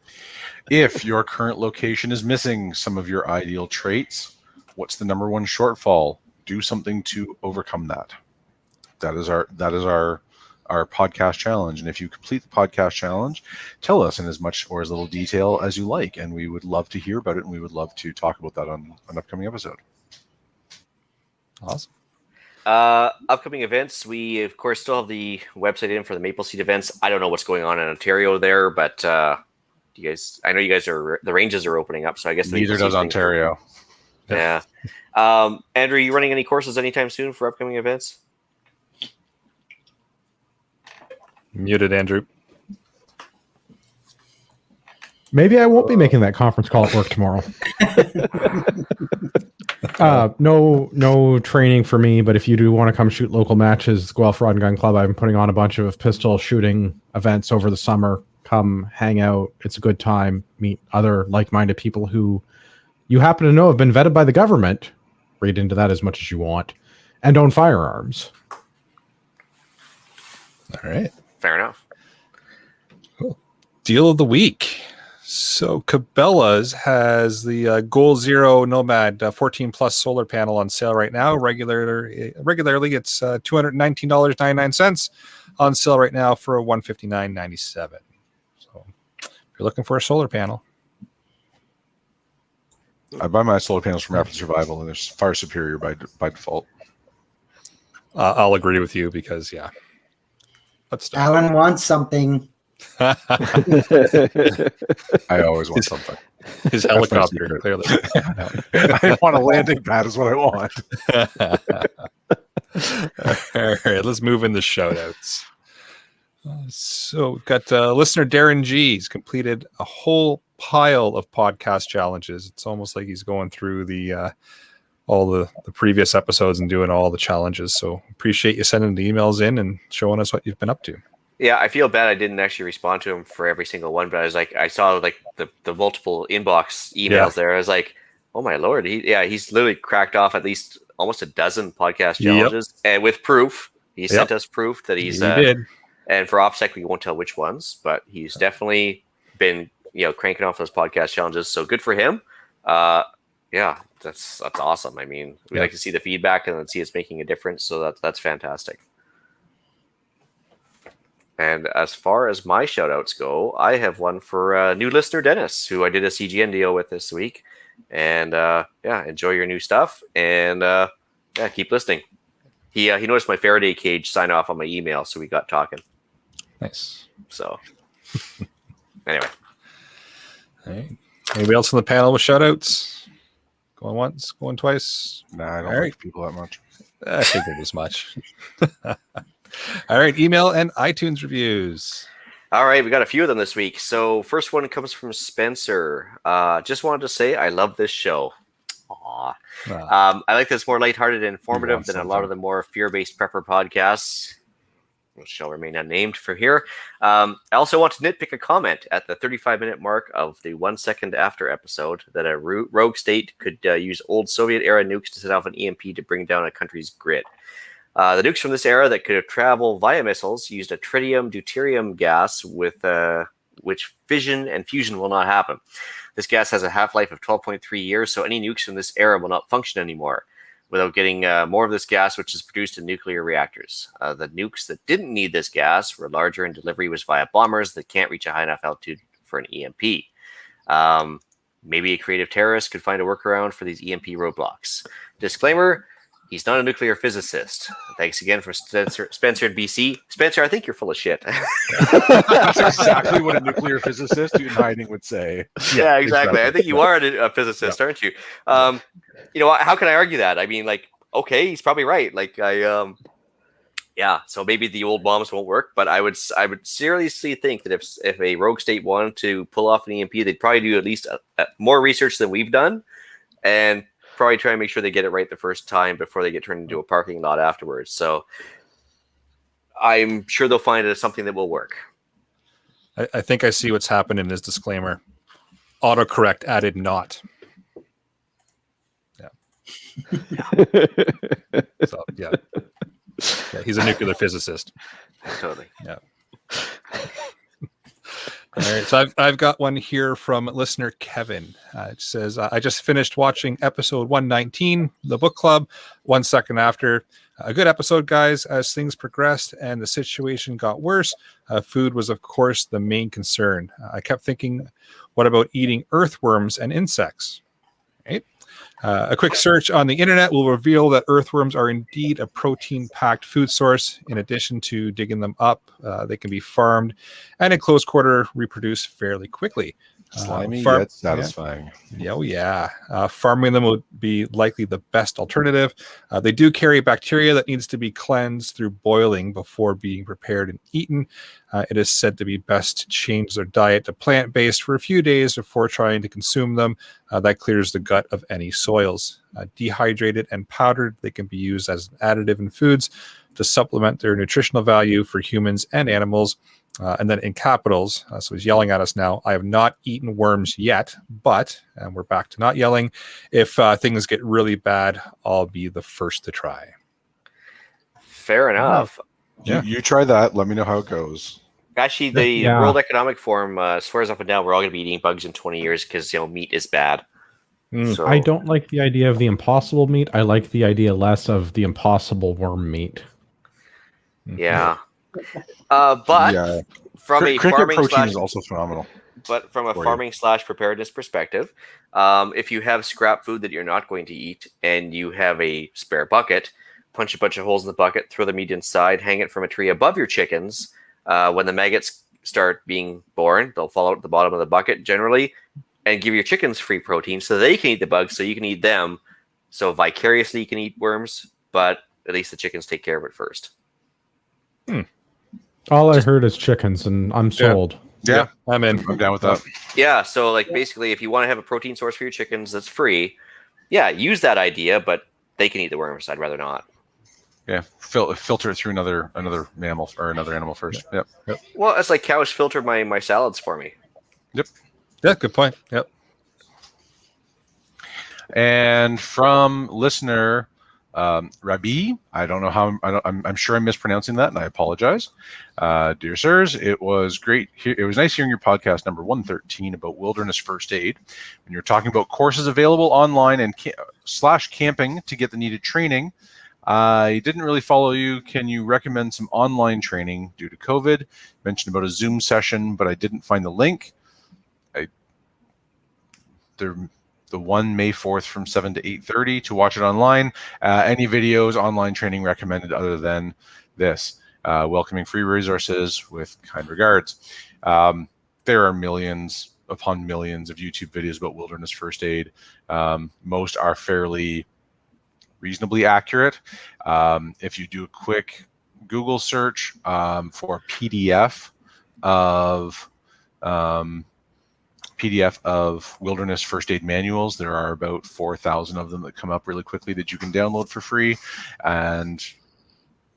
If your current location is missing some of your ideal traits, what's the number one shortfall? Do something to overcome that. That is our podcast challenge. And if you complete the podcast challenge, tell us in as much or as little detail as you like, and we would love to hear about it, and we would love to talk about that on an upcoming episode. Awesome. Upcoming events, we of course still have the website in for the Maple Seed events. I don't know what's going on in Ontario there, but you guys, I know you guys the ranges are opening up, so I guess neither does Ontario. Yeah. Andrew, you running any courses anytime soon for upcoming events? Muted, Andrew. Maybe I won't be making that conference call at work tomorrow. No training for me, but if you do want to come shoot local matches, Guelph Rod and Gun Club, I've been putting on a bunch of pistol shooting events over the summer. Come hang out. It's a good time. Meet other like-minded people who you happen to know have been vetted by the government. Read into that as much as you want. And own firearms. All right. Fair enough. Cool. Deal of the week. So Cabela's has the Goal Zero Nomad 14 plus solar panel on sale right now. Regularly it's $219.99 on sale right now for $159.97. So if you're looking for a solar panel, I buy my solar panels from Rapid Survival, and they're far superior by default. I'll agree with you because Alan wants something. I always want something. His helicopter, clearly. I want a landing pad is what I want. All right, let's move into shout outs. So we've got listener Darren G. He's completed a whole pile of podcast challenges. It's almost like he's going through all the previous episodes and doing all the challenges. So appreciate you sending the emails in and showing us what you've been up to. Yeah, I feel bad I didn't actually respond to him for every single one, but I was like, I saw like the multiple inbox emails there. I was like, oh my Lord. He's literally cracked off at least almost a dozen podcast challenges and with proof. He sent us proof that he's he did. And for OPSEC, we won't tell which ones, but he's definitely been, cranking off those podcast challenges. So good for him. Yeah, that's awesome. I mean, we like to see the feedback and then see it's making a difference. So that's fantastic. And as far as my shout outs go, I have one for new listener Dennis, who I did a CGN deal with this week. And enjoy your new stuff. And keep listening. He noticed my Faraday cage sign off on my email, so we got talking. Nice. So anyway. All right. Anybody else on the panel with shout outs? Going once, going twice? Nah, I don't like people that much. I figured as much. All right, email and iTunes reviews. All right, we got a few of them this week. So first one comes from Spencer. Just wanted to say I love this show. Aww. I like this more lighthearted and informative than a lot of the more fear-based prepper podcasts, which shall remain unnamed for here. I also want to nitpick a comment at the 35-minute mark of the 1 second after episode that a rogue state could use old Soviet-era nukes to set off an EMP to bring down a country's grid. The nukes from this era that could travel via missiles used a tritium-deuterium gas with which fission and fusion will not happen. This gas has a half-life of 12.3 years, so any nukes from this era will not function anymore without getting more of this gas, which is produced in nuclear reactors. The nukes that didn't need this gas were larger, and delivery was via bombers that can't reach a high enough altitude for an EMP. Maybe a creative terrorist could find a workaround for these EMP roadblocks. Disclaimer, he's not a nuclear physicist. Thanks again from Spencer in BC. Spencer, I think you're full of shit. That's exactly what a nuclear physicist in hiding would say. Yeah, exactly. I think you are a physicist, aren't you? How can I argue that? I mean, okay, he's probably right. So maybe the old bombs won't work, but I would seriously think that if a rogue state wanted to pull off an EMP, they'd probably do at least more research than we've done, and probably try and make sure they get it right the first time before they get turned into a parking lot afterwards. So I'm sure they'll find it something that will work. I think I see what's happened in his disclaimer. Autocorrect added not. Yeah. He's a nuclear physicist. Totally. Yeah. All right, so I've got one here from listener Kevin. It says, I just finished watching episode 119, The Book Club, 1 second after. A good episode, guys. As things progressed and the situation got worse, food was, of course, the main concern. I kept thinking, what about eating earthworms and insects? Right? A quick search on the internet will reveal that earthworms are indeed a protein-packed food source. In addition to digging them up, they can be farmed and in close quarter reproduce fairly quickly. Slimy yet satisfying. Farming them would be likely the best alternative. They do carry bacteria that needs to be cleansed through boiling before being prepared and eaten. It is said to be best to change their diet to plant-based for a few days before trying to consume them. That clears the gut of any soils. Dehydrated and powdered, they can be used as an additive in foods to supplement their nutritional value for humans and animals. And then in capitals, so he's yelling at us now, I have not eaten worms yet, but, and we're back to not yelling, if things get really bad, I'll be the first to try. Fair enough. You try that. Let me know how it goes. Actually, the World Economic Forum swears up and down we're all going to be eating bugs in 20 years because meat is bad. So, I don't like the idea of the impossible meat. I like the idea less of the impossible worm meat. Yeah. But from a farming protein is also phenomenal. But from a farming / preparedness perspective, if you have scrap food that you're not going to eat and you have a spare bucket, punch a bunch of holes in the bucket, throw the meat inside, hang it from a tree above your chickens. When the maggots start being born, they'll fall out at the bottom of the bucket generally, and give your chickens free protein so they can eat the bugs so you can eat them. So vicariously you can eat worms, but at least the chickens take care of it first. All I heard is chickens, and I'm sold. Yeah, I'm in. I'm down with that. Yeah, so basically if you want to have a protein source for your chickens that's free, use that idea, but they can eat the worms. I'd rather not. Yeah, filter it through another mammal or another animal first. Yep. Well, it's like cows filter my salads for me. Yep. Yeah, good point. Yep. And from listener Rabi. I don't know how. I'm sure I'm mispronouncing that, and I apologize. Dear sirs, it was great. It was nice hearing your podcast number 113 about wilderness first aid. When you're talking about courses available online and / camping to get the needed training. I didn't really follow you. Can you recommend some online training due to COVID? You mentioned about a Zoom session, but I didn't find the link. The one May 4th from 7 to 8:30 to watch it online. Any videos, online training recommended other than this? Welcoming free resources with kind regards. There are millions upon millions of YouTube videos about wilderness first aid. Most are fairly reasonably accurate. If you do a quick Google search for PDF of wilderness first aid manuals, there are about 4,000 of them that come up really quickly that you can download for free, and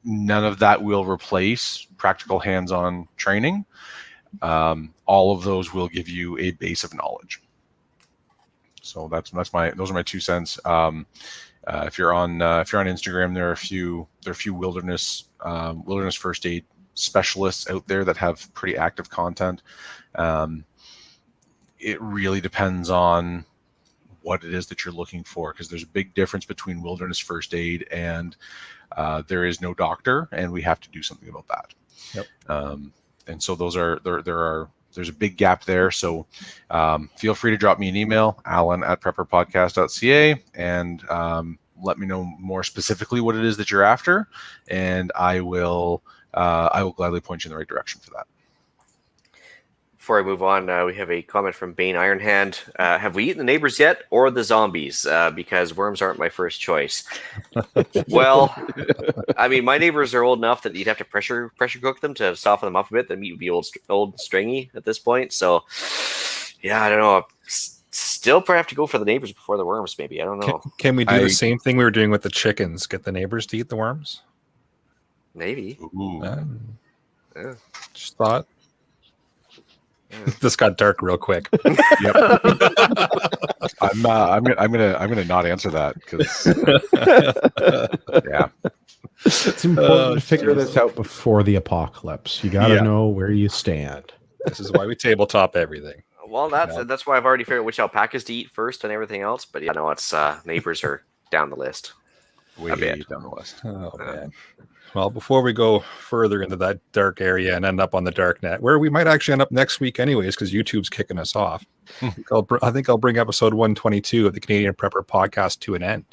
none of that will replace practical hands-on training. All of those will give you a base of knowledge. So those are my 2 cents. If you're on Instagram, there are a few wilderness first aid specialists out there that have pretty active content. It really depends on what it is that you're looking for, because there's a big difference between wilderness first aid and there is no doctor, and we have to do something about that. Yep. And so there's a big gap there. So feel free to drop me an email, alan@prepperpodcast.ca, and let me know more specifically what it is that you're after, and I will gladly point you in the right direction for that. Before I move on, we have a comment from Bane Ironhand. Have we eaten the neighbors yet, or the zombies? Because worms aren't my first choice. Well, I mean, my neighbors are old enough that you'd have to pressure cook them to soften them up a bit. The meat would be old and stringy at this point. So, yeah, I don't know. Still probably have to go for the neighbors before the worms, maybe. I don't know. Can we do the same thing we were doing with the chickens? Get the neighbors to eat the worms? Maybe. Yeah. Just thought. This got dark real quick. Yep. I'm gonna not answer that because yeah, It's important to figure this out before the apocalypse. You got to know where you stand. This is why we tabletop everything. Well, that's why I've already figured out which alpacas to eat first and everything else. But yeah, no, it's neighbors are down the list. Way down the list. Oh man. Well, before we go further into that dark area and end up on the dark net, where we might actually end up next week anyways, because YouTube's kicking us off, I think I'll bring episode 122 of the Canadian Prepper Podcast to an end.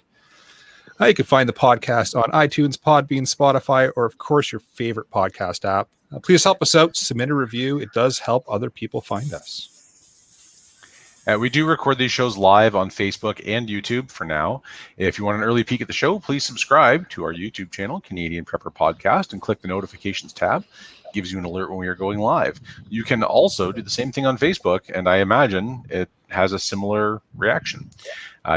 You can find the podcast on iTunes, Podbean, Spotify, or of course your favorite podcast app. Please help us out. Submit a review. It does help other people find us. We do record these shows live on Facebook and YouTube for now. If you want an early peek at the show, please subscribe to our YouTube channel, Canadian Prepper Podcast, and click the notifications tab. It gives you an alert when we are going live. You can also do the same thing on Facebook, and I imagine it has a similar reaction.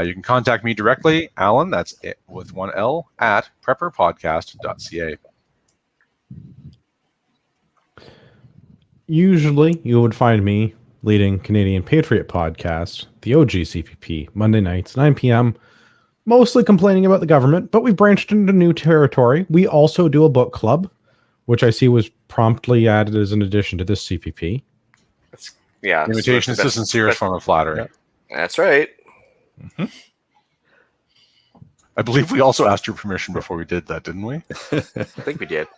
You can contact me directly, Alan, that's it with one L, at prepperpodcast.ca. Usually you would find me leading Canadian Patriot Podcast, the OG CPP, Monday nights, 9 p.m., mostly complaining about the government, but we've branched into new territory. We also do a book club, which I see was promptly added as an addition to this CPP. Invitation is the sincerest form of flattery. Yeah. That's right. Mm-hmm. I believe we also asked your permission before we did that, didn't we? I think we did.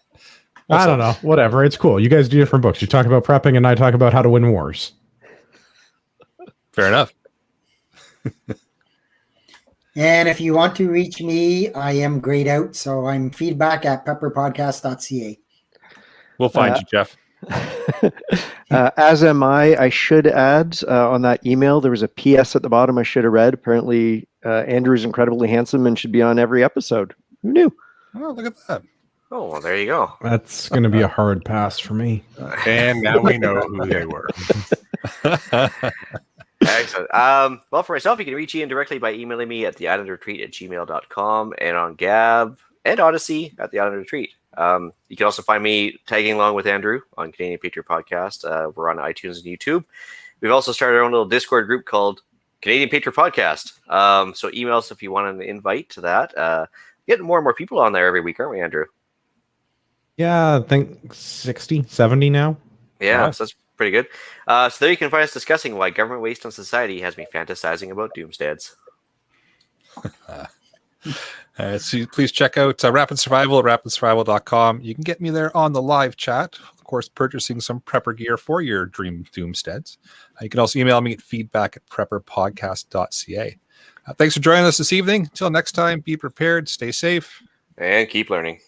I don't know. Whatever. It's cool. You guys do different books. You talk about prepping, and I talk about how to win wars. Fair enough. And if you want to reach me, I am grayed out, so I'm feedback@prepperpodcast.ca. We'll find you, Jeff. As am I. I should add on that email, there was a PS at the bottom I should have read. Apparently, Andrew is incredibly handsome and should be on every episode. Who knew? Oh, look at that. Oh, well, there you go. That's going to be a hard pass for me. And now we know who they were. Excellent. Well, for myself, you can reach Ian directly by emailing me at theislandretreat@gmail.com and on Gab and Odyssey at the Island Retreat. You can also find me tagging along with Andrew on Canadian Patriot Podcast. We're on iTunes and YouTube. We've also started our own little Discord group called Canadian Patriot Podcast. So email us if you want an invite to that. Getting more and more people on there every week, aren't we, Andrew? Yeah, I think 60, 70 now. Yeah, Wow. so that's pretty good. So there you can find us discussing why government waste on society has me fantasizing about doomsteads. So please check out Rapid Survival at rapidsurvival.com. You can get me there on the live chat, of course, purchasing some prepper gear for your dream doomsteads. You can also email me at feedback@prepperpodcast.ca. Thanks for joining us this evening. Until next time, be prepared, stay safe, And keep learning.